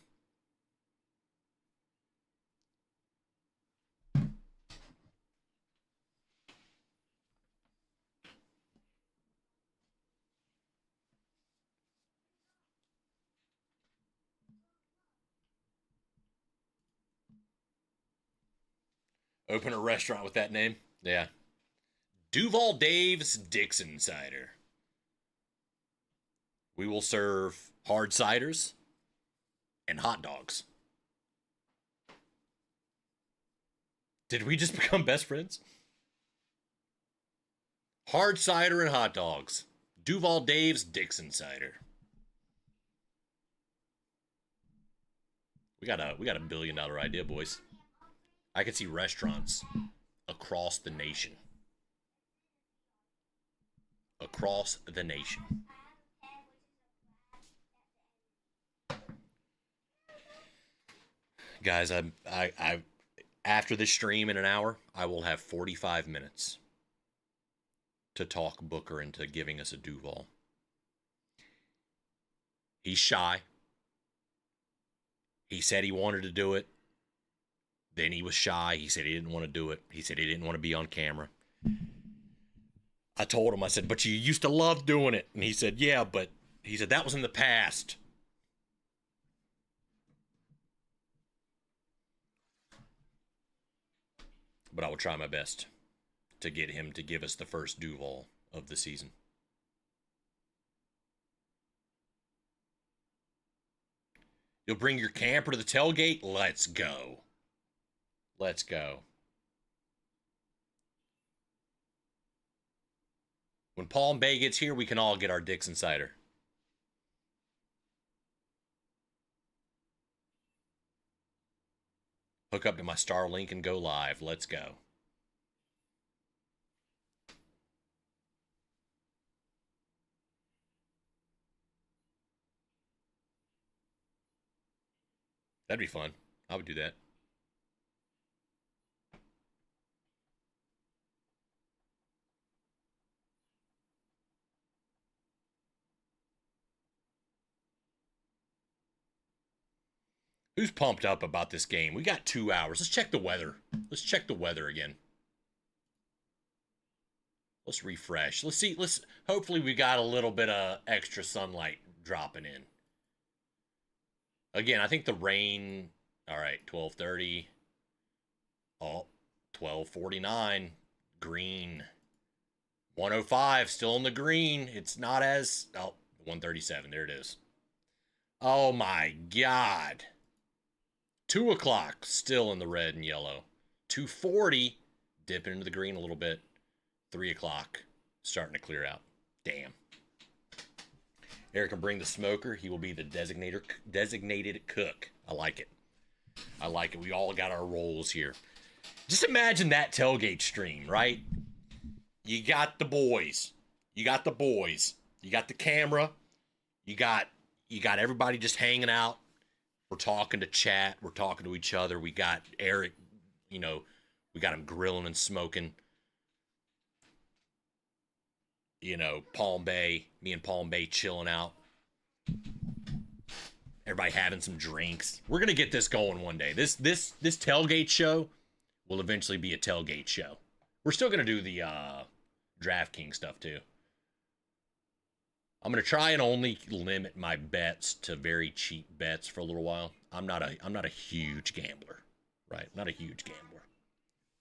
Open a restaurant with that name? Yeah. Duval Dave's Dixon cider. We will serve hard ciders and hot dogs. Did we just become best friends? Hard cider and hot dogs. Duval Dave's Dixon cider. We got a $1 billion idea, boys. I could see restaurants across the nation. Across the nation. Guys, I after this stream in an hour, I will have 45 minutes to talk Booker into giving us a Duval. He's shy. He said he wanted to do it. Then he was shy. He said he didn't want to do it. He said he didn't want to be on camera. I told him, I said, but you used to love doing it. And he said, yeah, but he said that was in the past. But I will try my best to get him to give us the first Duval of the season. You'll bring your camper to the tailgate? Let's go. Let's go. When Palm Bay gets here, we can all get our Dixon cider. Hook up to my Starlink and go live. Let's go. That'd be fun. I would do that. Who's pumped up about this game? We got 2 hours. Let's check the weather. Let's check the weather again. Let's refresh. Let's see. Hopefully we got a little bit of extra sunlight dropping in. Again, I think the rain. All right, 12:30. Oh, 12:49. Green. 105 still in the green. It's not as 137. There it is. Oh my God. 2 o'clock still in the red and yellow. 2:40 dipping into the green a little bit. 3 o'clock starting to clear out. Damn. Eric can bring the smoker. He will be the designated cook. I like it. I like it. We all got our roles here. Just imagine that tailgate stream, right? You got the boys. You got the boys. You got the camera. You got everybody just hanging out. We're talking to chat. We're talking to each other. We got Eric, we got him grilling and smoking. Palm Bay, me and Palm Bay chilling out. Everybody having some drinks. We're gonna get this going one day. This tailgate show will eventually be a tailgate show. We're still gonna do the DraftKings stuff too. I'm gonna try and only limit my bets to very cheap bets for a little while. I'm not a huge gambler, right? Not a huge gambler.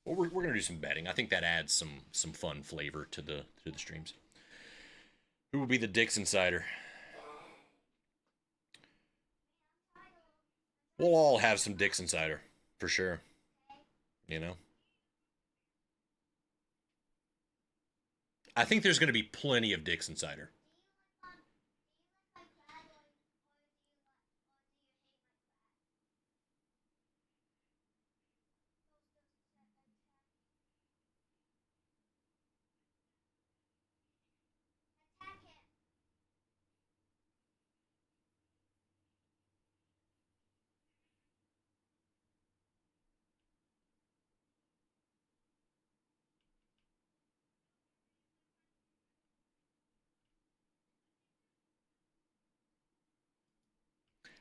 Well, we're gonna do some betting. I think that adds some fun flavor to the streams. Who will be the Dixon cider? We'll all have some Dixon cider for sure. I think there's going to be plenty of Dixon cider.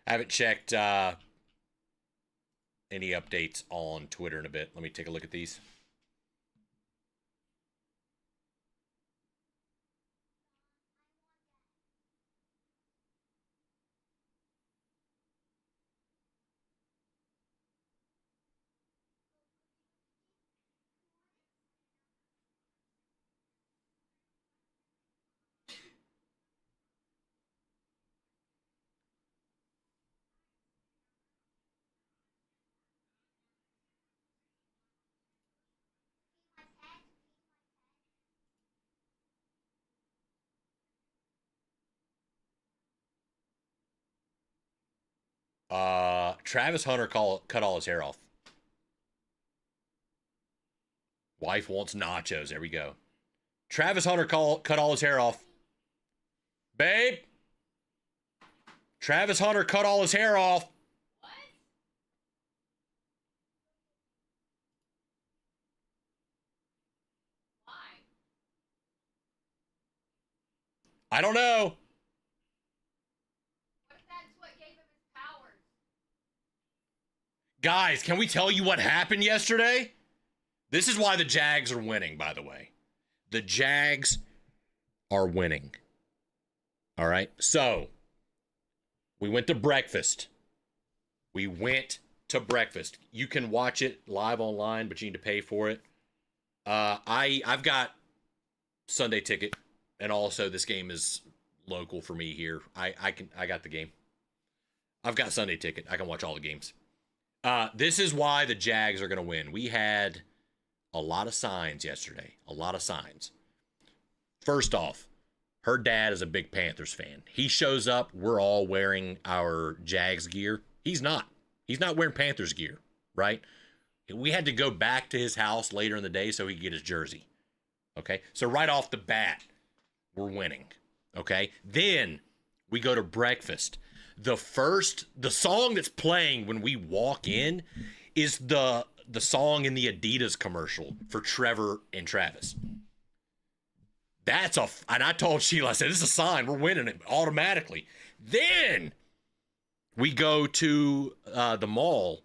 I haven't checked any updates on Twitter in a bit. Let me take a look at these. Travis Hunter cut all his hair off. Wife wants nachos. There we go. Travis Hunter cut all his hair off. Babe. Travis Hunter cut all his hair off. What? Why? I don't know. What if that's what gave him his powers? Guys, can we tell you what happened yesterday? This is why the Jags are winning, by the way. The Jags are winning. All right? So, we went to breakfast. You can watch it live online, but you need to pay for it. I've got Sunday ticket, and also this game is local for me here. I got the game. I've got Sunday ticket. I can watch all the games. This is why the Jags are going to win. We had a lot of signs yesterday. A lot of signs. First off, her dad is a big Panthers fan. He shows up. We're all wearing our Jags gear. He's not. He's not wearing Panthers gear, right? We had to go back to his house later in the day so he could get his jersey. Okay? So right off the bat, we're winning. Okay? Then we go to breakfast. The song that's playing when we walk in is the song in the Adidas commercial for Trevor and Travis. And I told Sheila, I said, this is a sign. We're winning it automatically. Then we go to the mall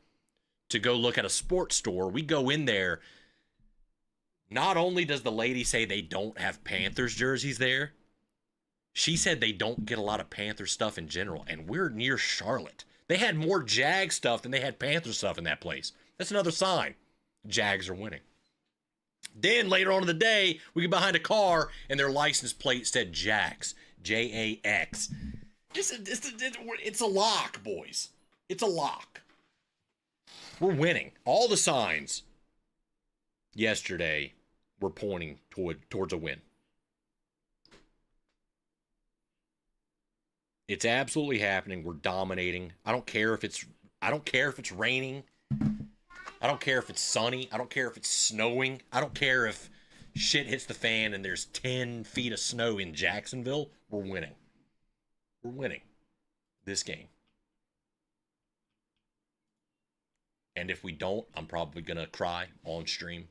to go look at a sports store. We go in there. Not only does the lady say they don't have Panthers jerseys there, she said they don't get a lot of Panther stuff in general. And we're near Charlotte. They had more Jag stuff than they had Panther stuff in that place. That's another sign. Jags are winning. Then later on in the day, we get behind a car and their license plate said Jags. Jax. It's a lock, boys. It's a lock. We're winning. All the signs yesterday were pointing towards a win. It's absolutely happening. We're dominating. I don't care if it's raining. I don't care if it's sunny. I don't care if it's snowing. I don't care if shit hits the fan and there's 10 feet of snow in Jacksonville. We're winning. We're winning this game. And if we don't, I'm probably going to cry on stream.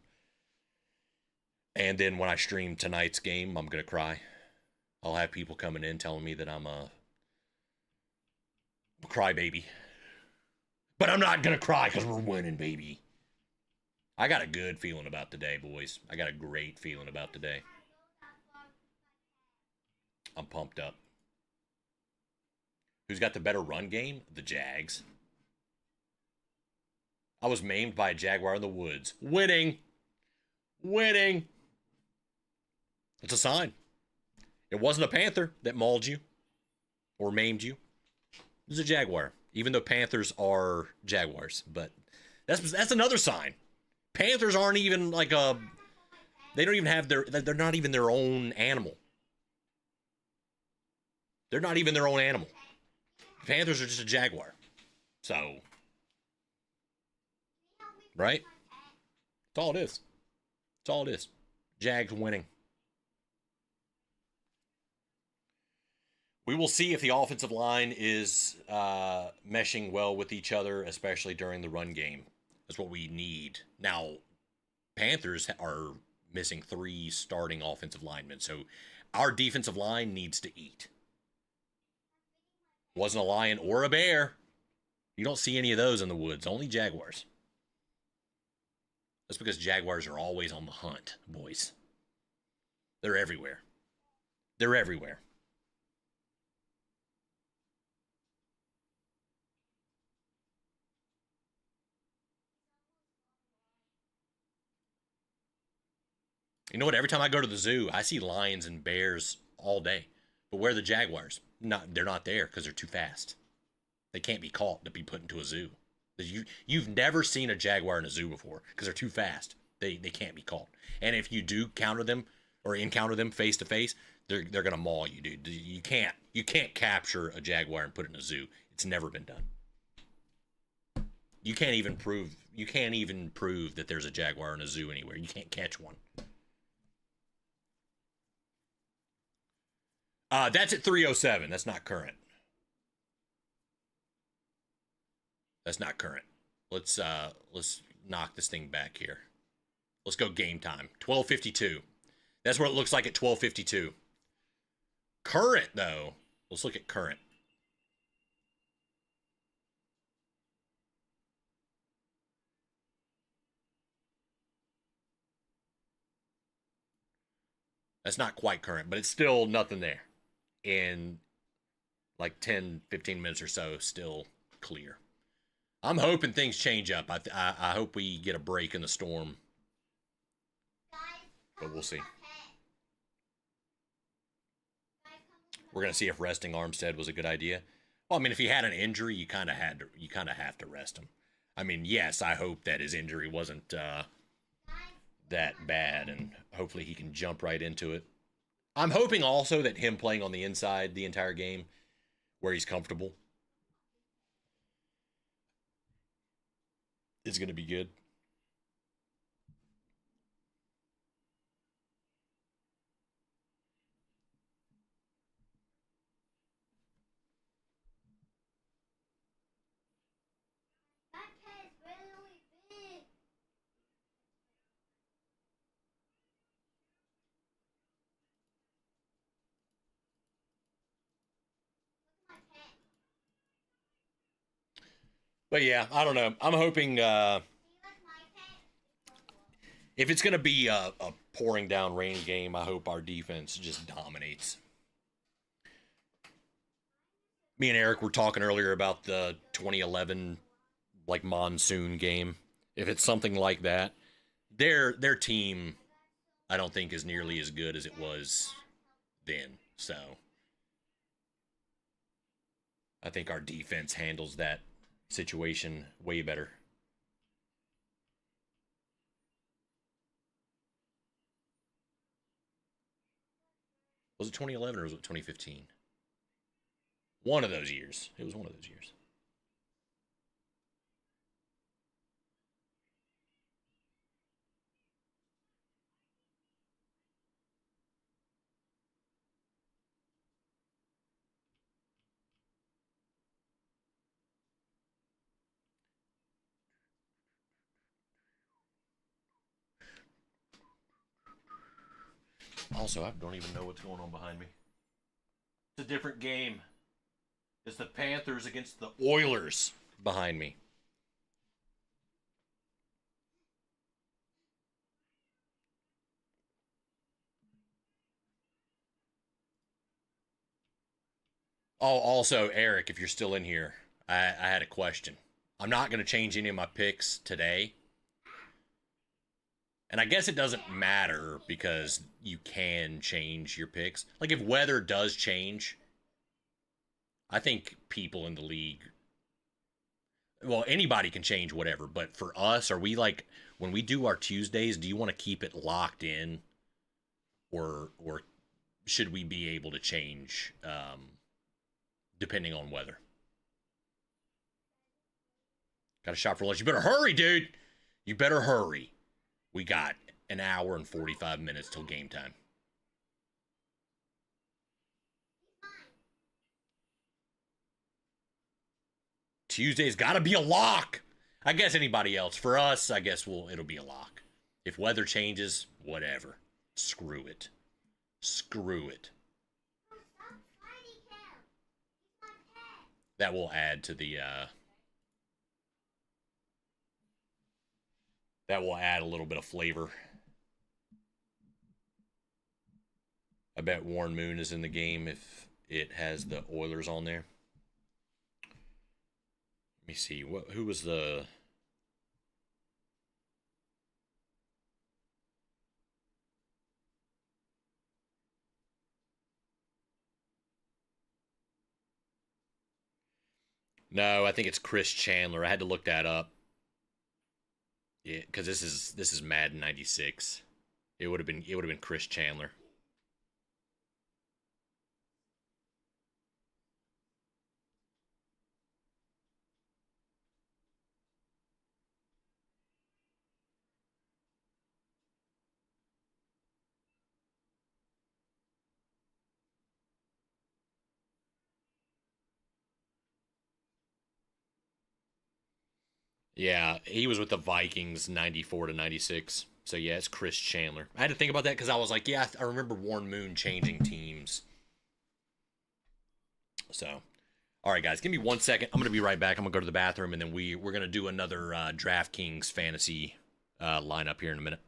And then when I stream tonight's game, I'm going to cry. I'll have people coming in telling me that I'm a crybaby. But I'm not going to cry because we're winning, baby. I got a good feeling about today, boys. I got a great feeling about today. I'm pumped up. Who's got the better run game? The Jags. I was maimed by a Jaguar in the woods. Winning. Winning. It's a sign. It wasn't a Panther that mauled you or maimed you. It was a Jaguar. Even though Panthers are Jaguars. But that's another sign. Panthers aren't even like they don't even have they're not even their own animal. They're not even their own animal. Panthers are just a Jaguar. So, right? That's all it is. That's all it is. Jags winning. We will see if the offensive line is meshing well with each other, especially during the run game. That's what we need. Now, Panthers are missing 3 starting offensive linemen, so our defensive line needs to eat. Wasn't a lion or a bear. You don't see any of those in the woods, only Jaguars. That's because Jaguars are always on the hunt, boys. They're everywhere. They're everywhere. You know what? Every time I go to the zoo, I see lions and bears all day. But where are the Jaguars? They're not there because they're too fast. They can't be caught to be put into a zoo. You've never seen a Jaguar in a zoo before because they're too fast. They can't be caught. And if you do counter them or encounter them face to face, they're gonna maul you, dude. You can't capture a Jaguar and put it in a zoo. It's never been done. You can't even prove that there's a jaguar in a zoo anywhere. You can't catch one. That's at 307. That's not current. That's not current. Let's knock this thing back here. Let's go game time. 12:52. That's what it looks like at 12:52. Current though. Let's look at current. That's not quite current, but it's still nothing there. In like 10, 15 minutes or so, still clear. I'm hoping things change up. I hope we get a break in the storm. But we'll see. We're gonna see if resting Armstead was a good idea. Well, I mean, if he had an injury, you kind of have to rest him. I mean, yes, I hope that his injury wasn't that bad, and hopefully he can jump right into it. I'm hoping also that him playing on the inside the entire game, where he's comfortable, is going to be good. But yeah, I don't know. I'm hoping if it's going to be a pouring down rain game, I hope our defense just dominates. Me and Eric were talking earlier about the 2011 like monsoon game. If it's something like that, their team I don't think is nearly as good as it was then. So I think our defense handles that situation way better. Was it 2011 or was it 2015? One of those years. It was one of those years. Also, I don't even know what's going on behind me. It's a different game. It's the Panthers against the Oilers behind me. Oh, also, Eric, if you're still in here, I had a question. I'm not going to change any of my picks today. And I guess it doesn't matter because you can change your picks. Like if weather does change, I think people in the league, well, anybody can change whatever. But for us, are we like when we do our Tuesdays? Do you want to keep it locked in, or should we be able to change depending on weather? Got to shop for lunch. You better hurry, dude. You better hurry. We got an hour and 45 minutes till game time. Tuesday's got to be a lock. I guess anybody else. For us, I guess it'll be a lock. If weather changes, whatever. Screw it. Screw it. That will add to the that will add a little bit of flavor. I bet Warren Moon is in the game if it has the Oilers on there. Let me see. Who was the... No, I think it's Chris Chandler. I had to look that up. Yeah, because this is Madden 96. It would have been Chris Chandler. Yeah, he was with the Vikings 94 to 96. So yeah, it's Chris Chandler. I had to think about that because I was like, yeah, I remember Warren Moon changing teams. So, all right, guys, give me 1 second. I'm gonna be right back. I'm gonna go to the bathroom, and then we're gonna do another DraftKings fantasy lineup here in a minute.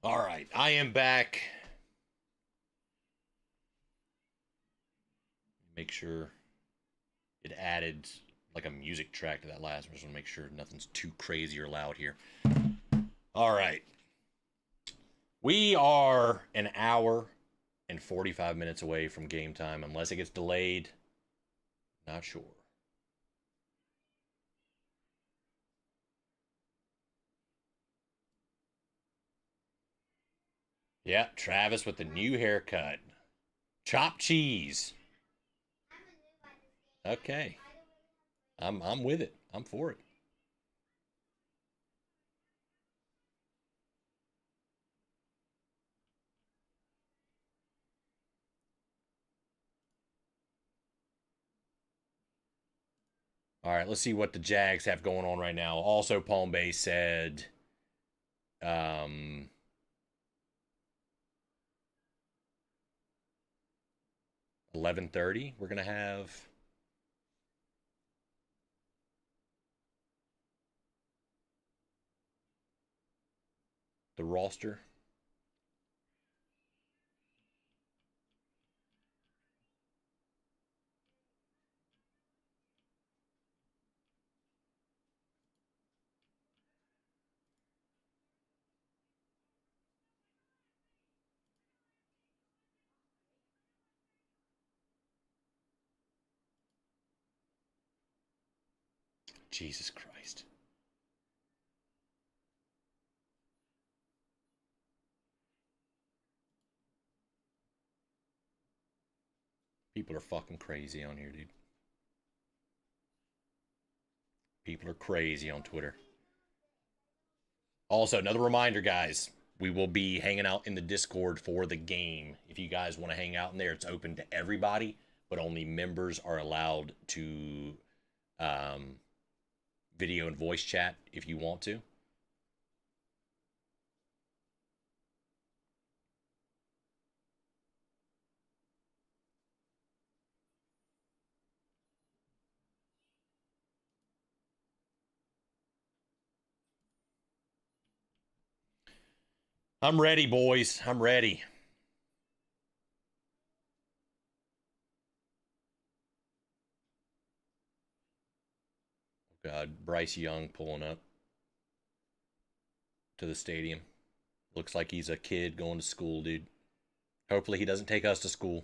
All right, I am back. Make sure it added like a music track to that last one. Just want to make sure nothing's too crazy or loud here. All right. We are an hour and 45 minutes away from game time, unless it gets delayed. Not sure. Yeah, Travis with the new haircut. Chopped cheese. Okay. I'm with it. I'm for it. All right, let's see what the Jags have going on right now. Also, Palm Bay said 11:30. We're gonna have the roster. Jesus Christ. People are fucking crazy on here, dude. People are crazy on Twitter. Also, another reminder, guys. We will be hanging out in the Discord for the game. If you guys want to hang out in there, it's open to everybody, but only members are allowed to video and voice chat if you want to. I'm ready, boys. I'm ready. God, Bryce Young pulling up to the stadium. Looks like he's a kid going to school, dude. Hopefully he doesn't take us to school.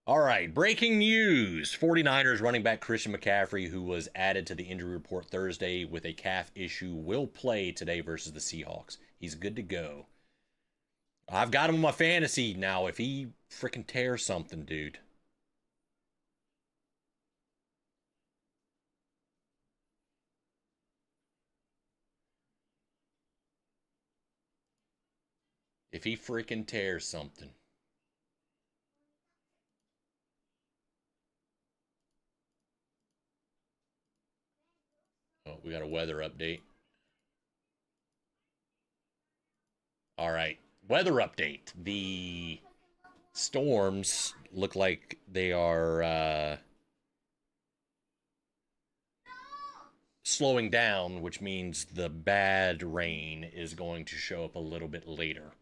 All right, breaking news. 49ers running back Christian McCaffrey, who was added to the injury report Thursday with a calf issue, will play today versus the Seahawks. He's good to go. I've got him in my fantasy now. If he freaking tears something, dude. If he freaking tears something. Oh, we got a weather update. All right, weather update. The storms look like they are slowing down, which means the bad rain is going to show up a little bit later.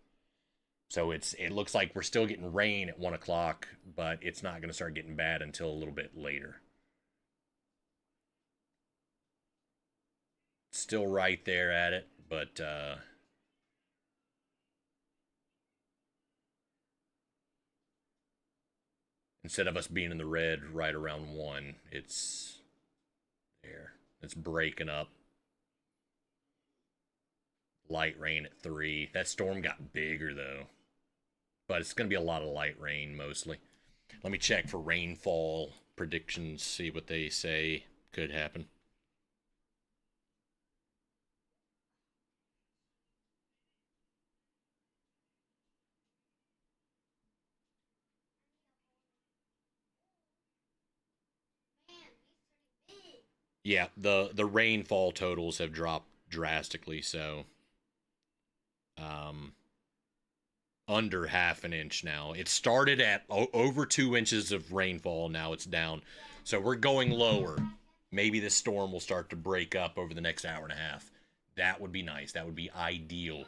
So it looks like we're still getting rain at 1 o'clock, but it's not going to start getting bad until a little bit later. Still right there at it, but instead of us being in the red right around 1, it's there. It's breaking up. Light rain at 3. That storm got bigger, though. But it's going to be a lot of light rain, mostly. Let me check for rainfall predictions, see what they say could happen. Yeah, the rainfall totals have dropped drastically, so under half an inch now. It started at over 2 inches of rainfall. Now it's down, so we're going lower. Maybe this storm will start to break up over the next hour and a half. That would be nice. That would be ideal.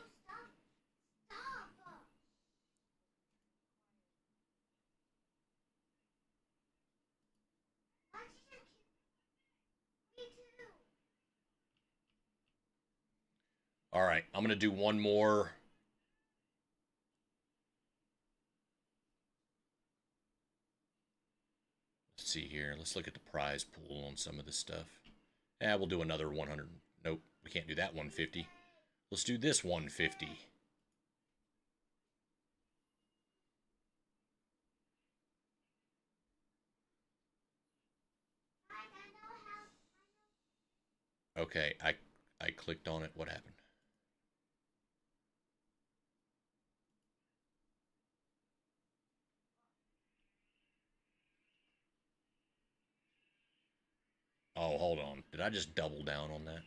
All right, I'm going to do one more. Let's see here. Let's look at the prize pool on some of this stuff. Yeah, we'll do another 100. Nope, we can't do that 150. Let's do this 150. Okay, I clicked on it. What happened? Oh, hold on. Did I just double down on that?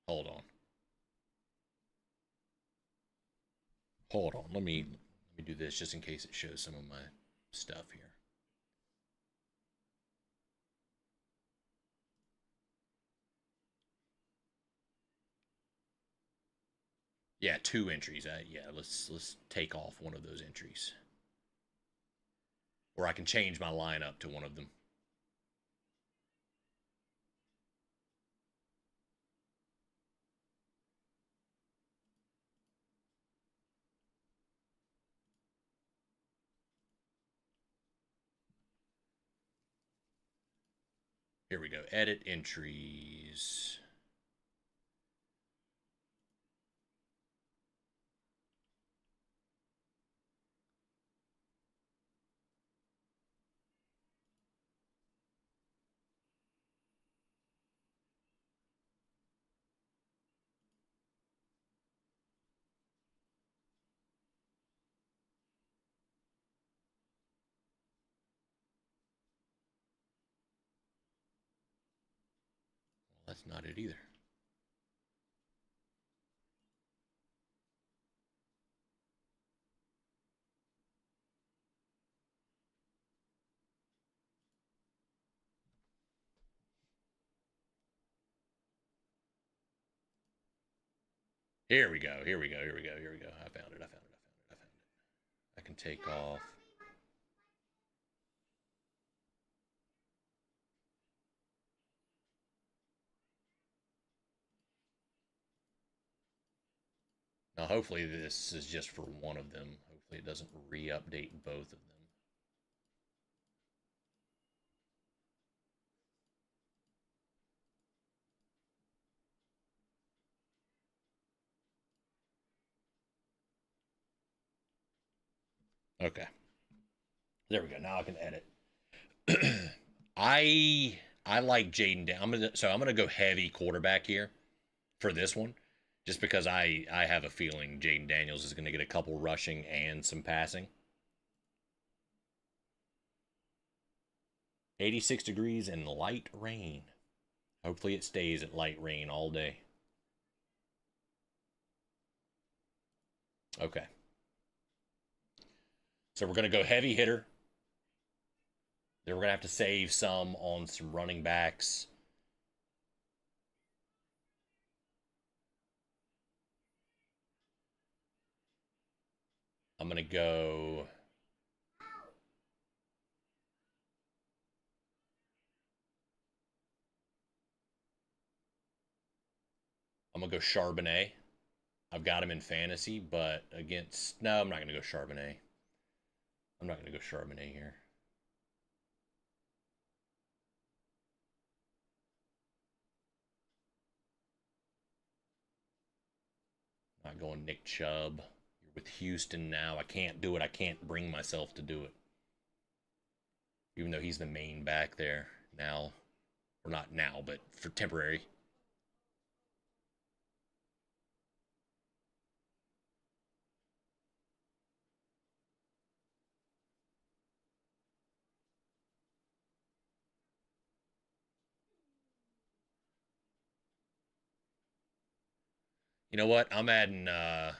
Hold on. Hold on. Let me do this just in case it shows some of my stuff here. Yeah, 2 entries. Yeah, let's take off one of those entries. Or I can change my lineup to one of them. Here we go. Edit entries. Well, that's not it either. Here we go. Here we go. Here we go. Here we go. I found it. I found it. I found it. I found it. I can take off. Now, hopefully, this is just for one of them. Hopefully, it doesn't re-update both of them. Okay. There we go. Now I can edit. I like Jaden. I'm gonna go heavy quarterback here for this one, just because I have a feeling Jaden Daniels is gonna get a couple rushing and some passing. 86 degrees and light rain. Hopefully it stays at light rain all day. Okay. So we're gonna go heavy hitter. Then we're gonna have to save some on some running backs. I'm gonna go. I'm gonna go Charbonnet. I've got him in fantasy, but against no, I'm not gonna go Charbonnet. I'm not gonna go Charbonnet here. Not going Nick Chubb. You're with Houston now. I can't do it. I can't bring myself to do it. Even though he's the main back there now. Or not now, but for temporary. You know what? I'm adding I'm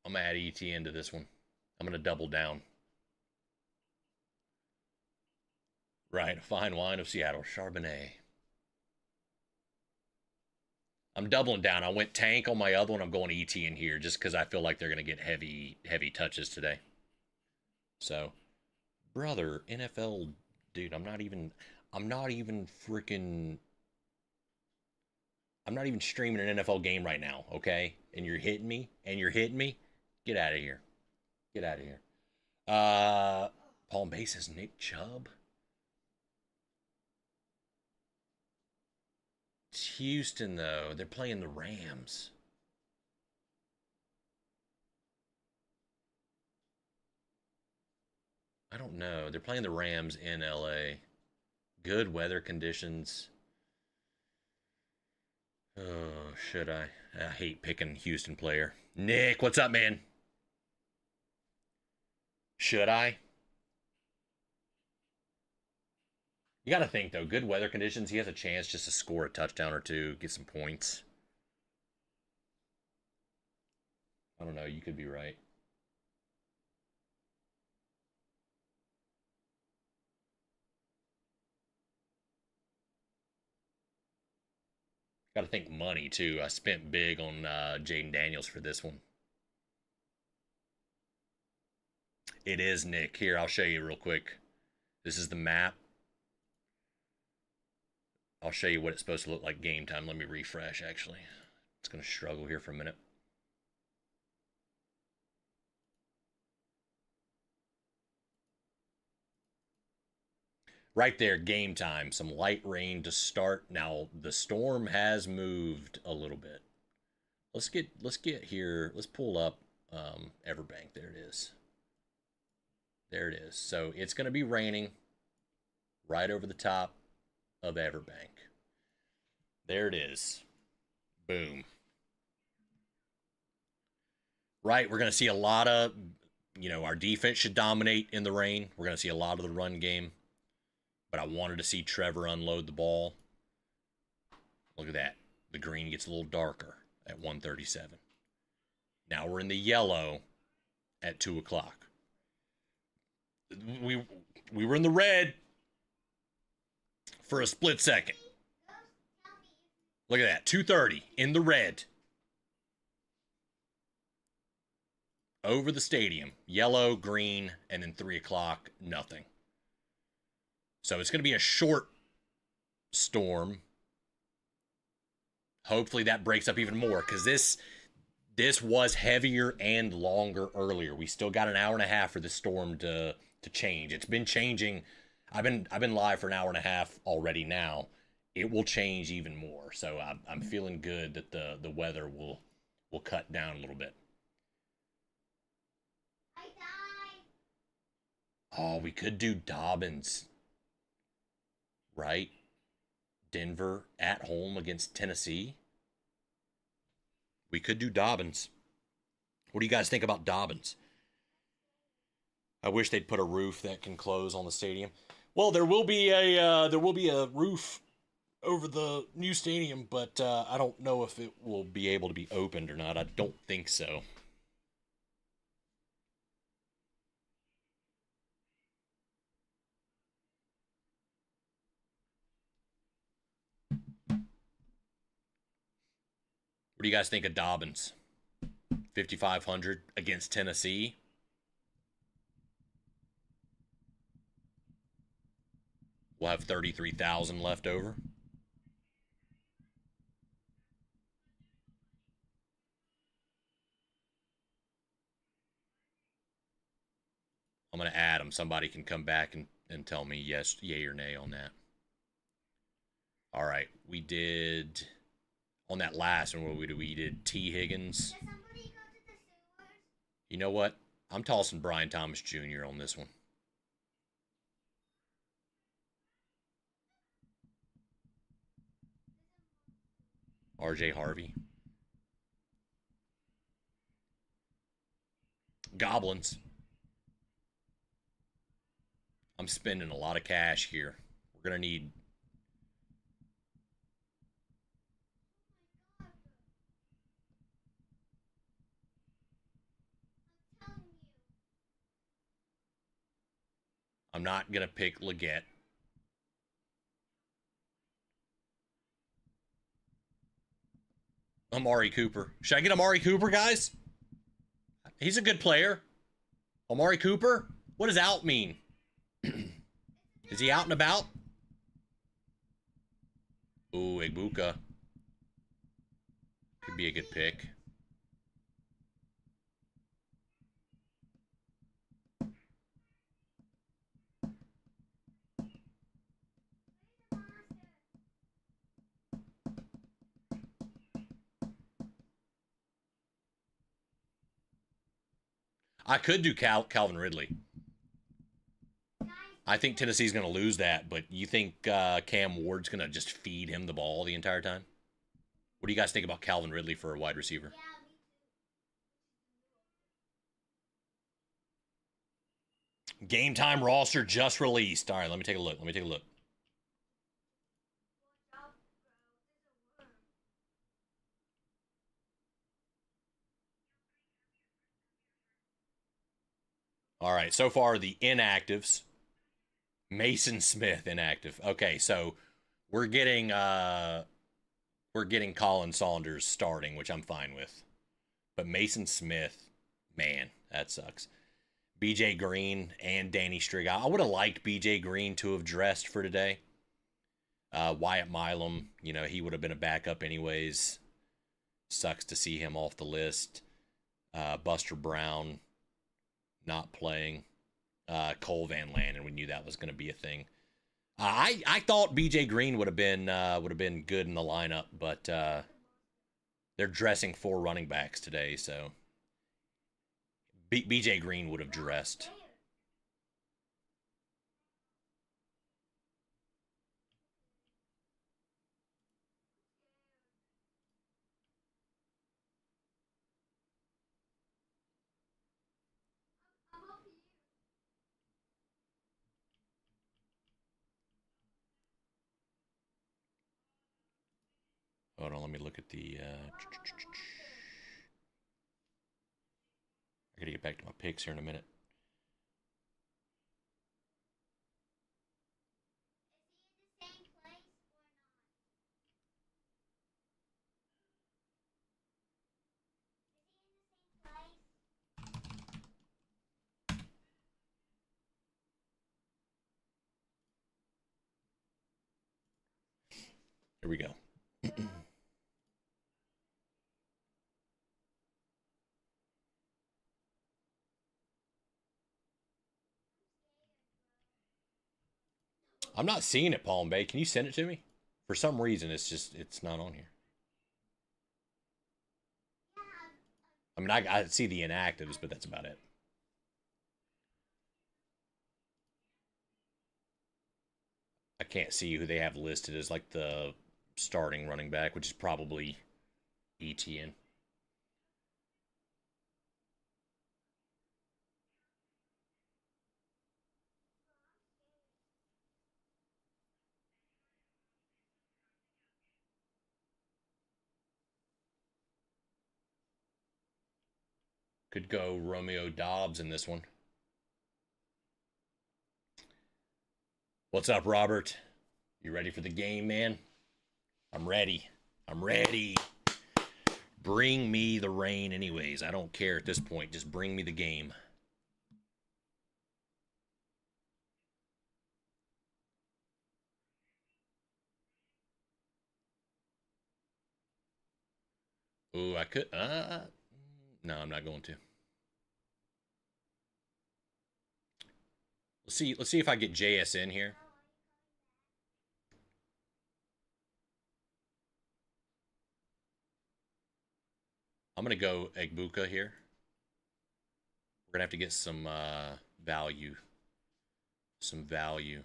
gonna add ETN to this one. I'm gonna double down. Right, a fine wine of Seattle, Charbonnet. I'm doubling down. I went tank on my other one. I'm going ET in here just because I feel like they're gonna get heavy touches today. So, brother, NFL dude, I'm not even freaking I'm not even streaming an NFL game right now, okay? And you're hitting me, Get out of here. Get out of here. Palm base is Nick Chubb. It's Houston though. They're playing the Rams. I don't know. They're playing the Rams in LA. Good weather conditions. Oh, should I? I hate picking Houston player. Nick, what's up, man? Should I? You got to think though. Good weather conditions. He has a chance just to score a touchdown or two, get some points. I don't know. You could be right. Got to think money too. I spent big on Jaden Daniels for this one. It is Nick. Here, I'll show you real quick. This is the map. I'll show you what it's supposed to look like game time. Let me refresh, actually. It's going to struggle here for a minute. Right there, game time. Some light rain to start. Now the storm has moved a little bit. Let's get here. Let's pull up Everbank. There it is. There it is. So it's going to be raining right over the top of Everbank. There it is. Boom. Right, we're going to see a lot of, our defense should dominate in the rain. We're going to see a lot of the run game. But I wanted to see Trevor unload the ball. Look at that. The green gets a little darker at 1:37. Now we're in the yellow at 2 o'clock. We were in the red for a split second. Look at that. 2:30 in the red. Over the stadium. Yellow, green, and then 3 o'clock, nothing. So it's going to be a short storm. Hopefully that breaks up even more, because this was heavier and longer earlier. We still got an hour and a half for the storm to change. It's been changing. I've been live for an hour and a half already now. It will change even more. So I'm feeling good that the weather will cut down a little bit. Oh, we could do Dobbins. Right? Denver at home against Tennessee. We could do Dobbins. What do you guys think about Dobbins? I wish they'd put a roof that can close on the stadium. Well, there will be a roof over the new stadium, but I don't know if it will be able to be opened or not. I don't think so. What do you guys think of Dobbins? 5,500 against Tennessee. We'll have 33,000 left over. I'm going to add them. Somebody can come back and tell me yes, yay or nay on that. All right. We did, on that last one, what we did T. Higgins. Did somebody go to the sewers? You know what? I'm tossing Brian Thomas Jr. on this one. RJ Harvey. Goblins. I'm spending a lot of cash here. We're going to need... I'm not going to pick Leggett. Amari Cooper. Should I get Amari Cooper, guys? He's a good player. Amari Cooper? What does out mean? Is he out and about? Ooh, Egbuka. Could be a good pick. I could do Calvin Ridley. I think Tennessee's going to lose that, but you think Cam Ward's going to just feed him the ball the entire time? What do you guys think about Calvin Ridley for a wide receiver? Game time roster just released. All right, let me take a look. All right, so far the inactives. Mason Smith inactive. Okay, so we're getting Colin Saunders starting, which I'm fine with. But Mason Smith, man, that sucks. BJ Green and Danny Strigg. I would have liked BJ Green to have dressed for today. Wyatt Milam, he would have been a backup anyways. Sucks to see him off the list. Buster Brown not playing. Cole Van Landen, we knew that was going to be a thing. I thought BJ Green would have been good in the lineup, but they're dressing 4 running backs today, so BJ Green would have dressed. Hold on, let me look at the. I gotta get back to my picks here in a minute. Here we go. I'm not seeing it, Palm Bay. Can you send it to me? For some reason, it's not on here. I mean, I see the inactives, but that's about it. I can't see who they have listed as like the starting running back, which is probably ETN. Could go Romeo Dobbs in this one. What's up, Robert? You ready for the game, man? I'm ready. I'm ready. Bring me the rain anyways. I don't care at this point. Just bring me the game. Ooh, I could. No, I'm not going to. Let's see if I get JS in here. I'm gonna go Egbuka here. We're gonna have to get some value. Some value.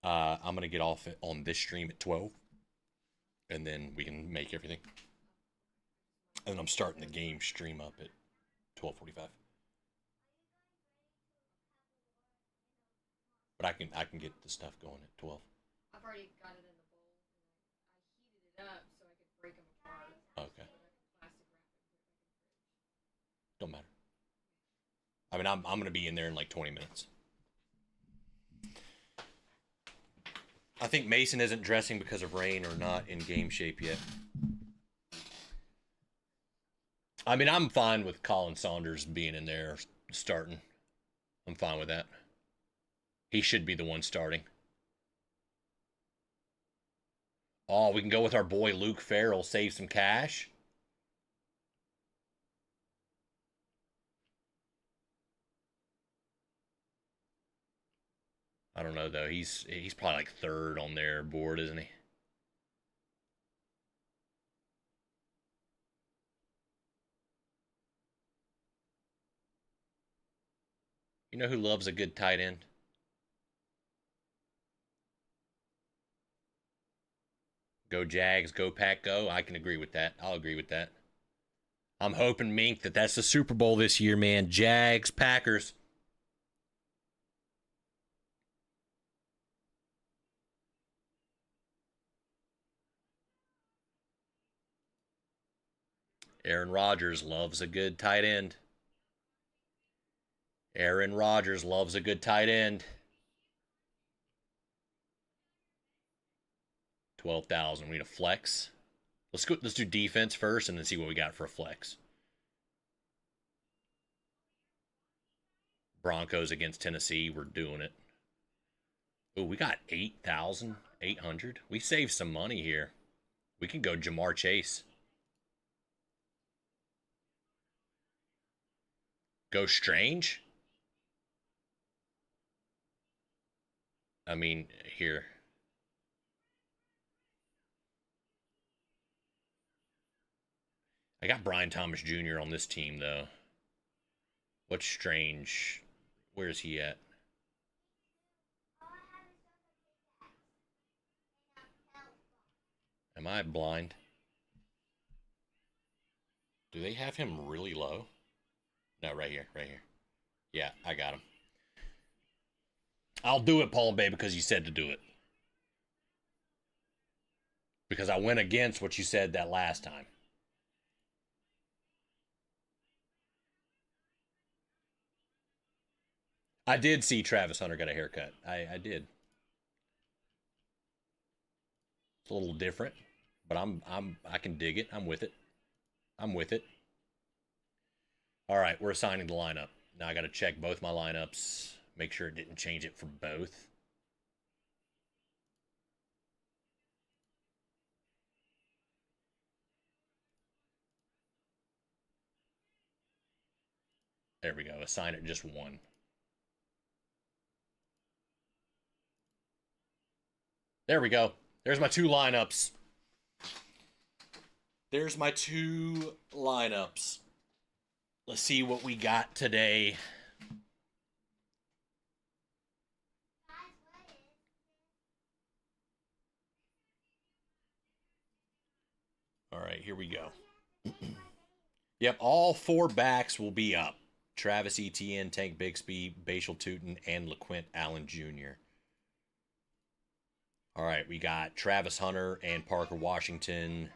I'm gonna get off it on this stream at 12, and then we can make everything. And I'm starting the game stream up at 12:45. But I can get the stuff going at 12. I've already got it in the bowl. I heated it up so I could break them apart. Okay. So plastic wrap and put it back in the fridge. Don't matter. I mean, I'm gonna be in there in like 20 minutes. I think Mason isn't dressing because of rain or not in game shape yet. I mean, I'm fine with Colin Saunders being in there starting. I'm fine with that. He should be the one starting. Oh, we can go with our boy Luke Farrell, save some cash. I don't know though. He's probably like 3rd on their board, isn't he? You know who loves a good tight end? Go Jags, go Pack, go. I can agree with that. I'll agree with that. I'm hoping, Mink, that's the Super Bowl this year, man. Jags, Packers. Aaron Rodgers loves a good tight end. Aaron Rodgers loves a good tight end. 12,000. We need a flex. Let's go. Let's do defense first, and then see what we got for a flex. Broncos against Tennessee. We're doing it. Oh, we got 8,800. We saved some money here. We can go Jamar Chase. Go Strange. I mean, here. I got Brian Thomas Jr. on this team, though. What's strange? Where's he at? Am I blind? Do they have him really low? No, right here, right here. Yeah, I got him. I'll do it, Paul Bay, because you said to do it. Because I went against what you said that last time. I did see Travis Hunter got a haircut. I did. It's a little different, but I can dig it. I'm with it. I'm with it. All right, we're assigning the lineup. Now I got to check both my lineups, make sure it didn't change it for both. There we go. Assign it just one. There we go. There's my two lineups. There's my two lineups. Let's see what we got today. All right, here we go. Yep, all four backs will be up. Travis Etienne, Tank Bixby, Bashal Tootin, and LaQuint Allen Jr. All right, we got Travis Hunter and Parker Washington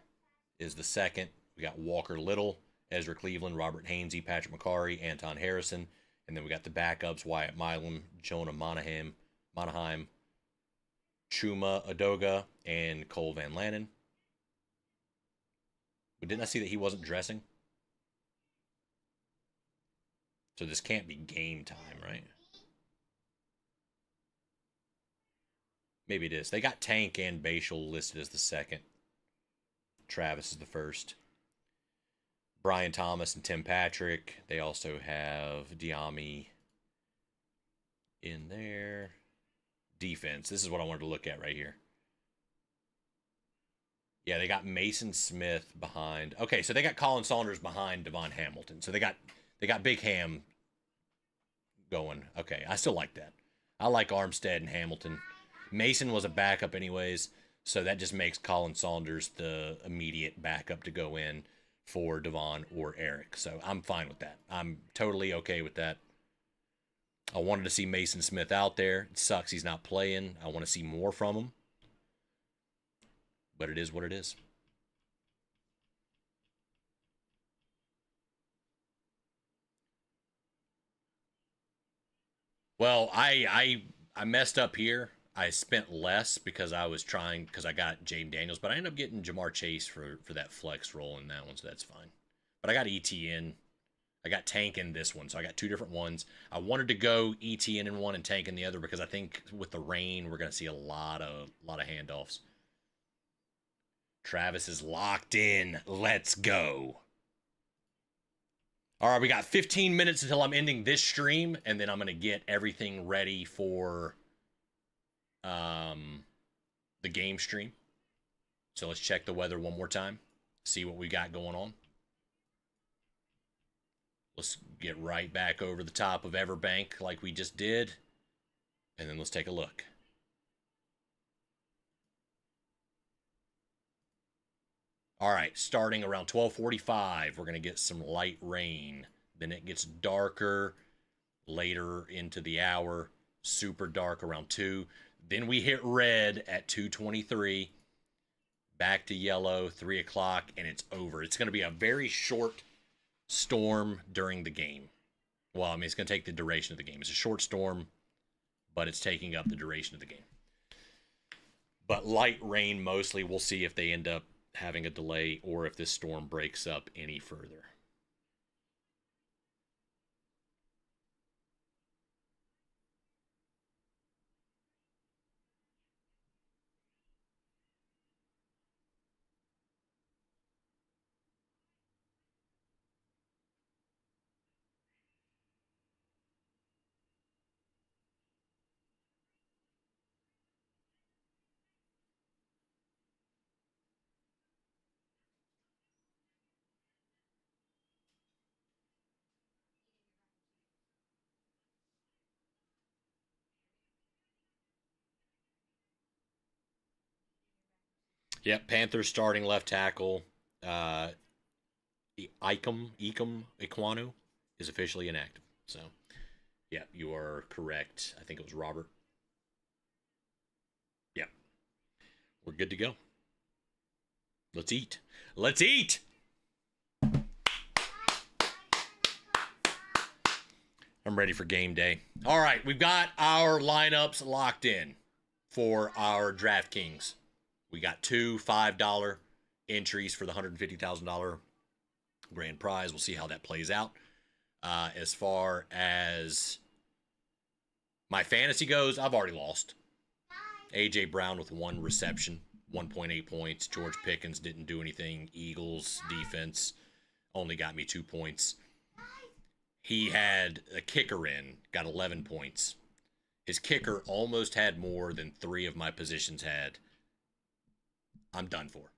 is the second. We got Walker Little, Ezra Cleveland, Robert Hainsey, Patrick McCarry, Anton Harrison. And then we got the backups, Wyatt Milam, Jonah Monaheim, Chuma Adoga, and Cole Van Lannen. But didn't I see that he wasn't dressing? So this can't be game time, right? Maybe it is. They got Tank and Bashal listed as the second. Travis is the first. Brian Thomas and Tim Patrick. They also have Diami in there. Defense. This is what I wanted to look at right here. Yeah, they got Mason Smith behind. Okay, so they got Colin Saunders behind Devon Hamilton. So they got Big Ham going. Okay, I still like that. I like Armstead and Hamilton. Mason was a backup anyways, so that just makes Colin Saunders the immediate backup to go in for Devon or Eric. So I'm fine with that. I'm totally okay with that. I wanted to see Mason Smith out there. It sucks he's not playing. I want to see more from him. But it is what it is. Well, I messed up here. I spent less because I was trying because I got James Daniels, but I ended up getting Jamar Chase for that flex role in that one, so that's fine. But I got ETN. I got Tank in this one, so I got two different ones. I wanted to go ETN in one and Tank in the other because I think with the rain we're gonna see a lot of handoffs. Travis is locked in. Let's go. All right, we got 15 minutes until I'm ending this stream, and then I'm going to get everything ready for the game stream. So let's check the weather one more time, see what we got going on. Let's get right back over the top of Everbank like we just did, and then let's take a look. All right, starting around 12:45, we're going to get some light rain. Then it gets darker later into the hour, super dark around 2. Then we hit red at 2:23, back to yellow, 3 o'clock, and it's over. It's going to be a very short storm during the game. Well, I mean, it's going to take the duration of the game. It's a short storm, but it's taking up the duration of the game. But light rain mostly. We'll see if they end up having a delay or if this storm breaks up any further. Yep, Panthers starting left tackle, Ikem Iquanu is officially inactive. So, yeah, you are correct. I think it was Robert. Yep, we're good to go. Let's eat. Let's eat. I'm ready for game day. All right, we've got our lineups locked in for our DraftKings. We got two $5 entries for the $150,000 grand prize. We'll see how that plays out. As far as my fantasy goes, I've already lost. A.J. Brown with 1 reception, 1.8 points. George Pickens didn't do anything. Eagles defense only got me 2 points. He had a kicker in, got 11 points. His kicker almost had more than 3 of my positions had. I'm done for.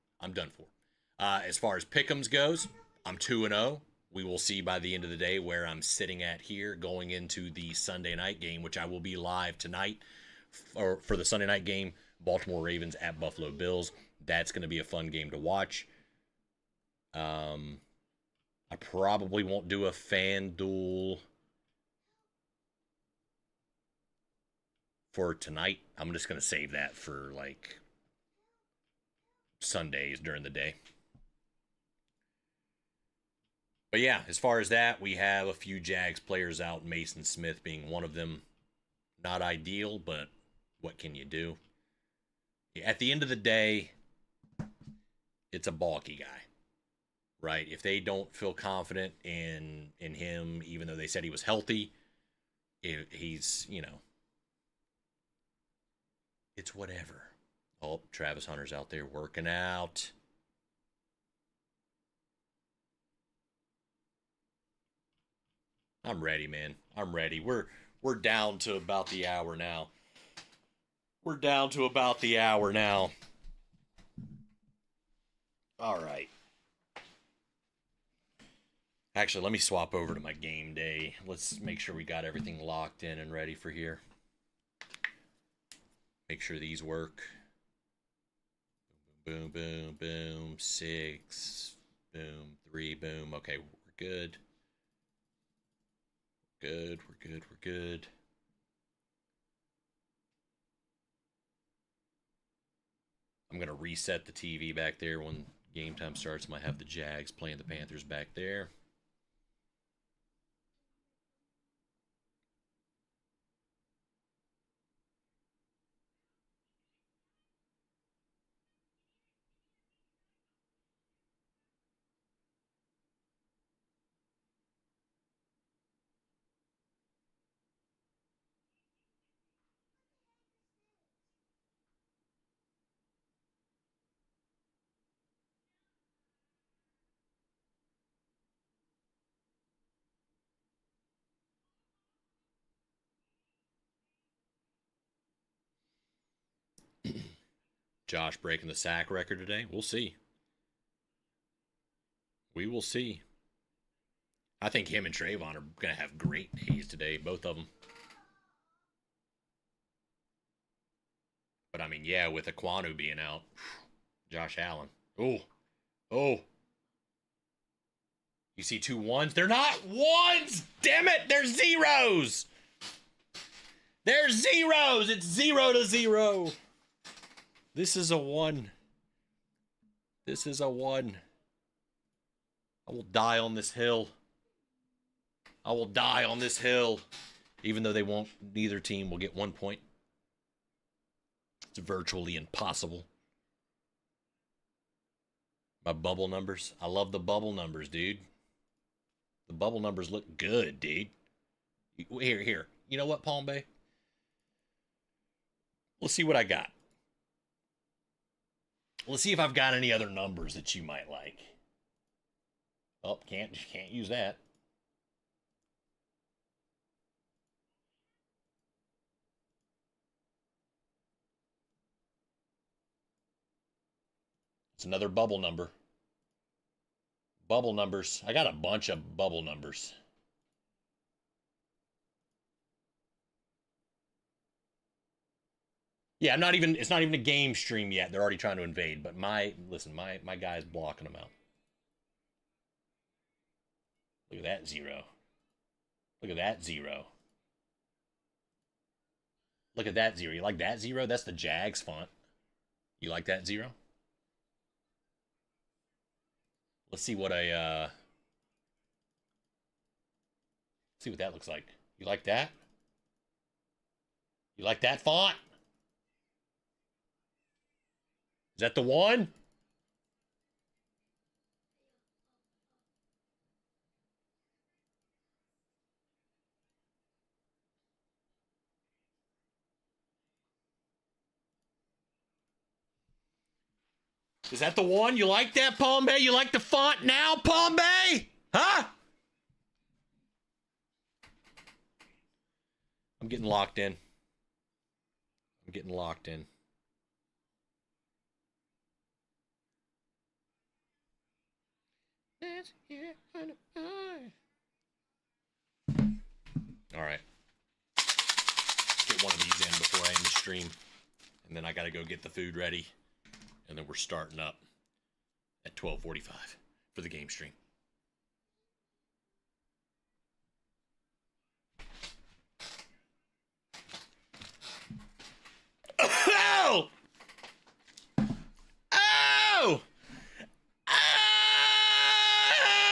As far as Pick'ems goes, I'm 2-0. We will see by the end of the day where I'm sitting at here going into the Sunday night game, which I will be live tonight for the Sunday night game, Baltimore Ravens at Buffalo Bills. That's going to be a fun game to watch. I probably won't do a FanDuel for tonight. I'm just going to save that for like Sundays during the day. But yeah, as far as that, we have a few Jags players out, Mason Smith being one of them. Not ideal, but what can you do? At the end of the day, it's a balky guy. Right? If they don't feel confident in him, even though they said he was healthy, he's, it's whatever. Oh, Travis Hunter's out there working out. I'm ready, man. I'm ready. We're down to about the hour now. All right. Actually, let me swap over to my game day. Let's make sure we got everything locked in and ready for here. Make sure these work. Boom, boom, boom. 6. Boom. 3. Boom. Okay, we're good. We're good. I'm going to reset the TV back there when game time starts. I might have the Jags playing the Panthers back there. Josh breaking the sack record today. We'll see. We will see. I think him and Trayvon are going to have great days today, both of them. But, I mean, yeah, with Aquanu being out, Josh Allen. Oh. You see 2 1s? They're not 1s! Damn it! They're 0s! They're 0s! It's 0-0. This is a 1. I will die on this hill. Even though they won't, neither team will get 1 point. It's virtually impossible. My bubble numbers. I love the bubble numbers, dude. The bubble numbers look good, dude. Here. You know what, Palm Bay? Let's see what I got. Let's see if I've got any other numbers that you might like. Oh, can't use that. It's another bubble number. Bubble numbers. I got a bunch of bubble numbers. Yeah, I'm not even. It's not even a game stream yet. They're already trying to invade. But my guy's blocking them out. Look at that 0. Look at that 0. Look at that 0. You like that 0? That's the Jags font. You like that 0? Let's see what see what that looks like. You like that? You like that font? Is that the one? Is that the one? You like that, Palm Bay? You like the font now, Palm Bay? Huh? I'm getting locked in. I'm getting locked in. All right. Get one of these in before I end the stream. And then I got to go get the food ready. And then we're starting up at 12:45 for the game stream.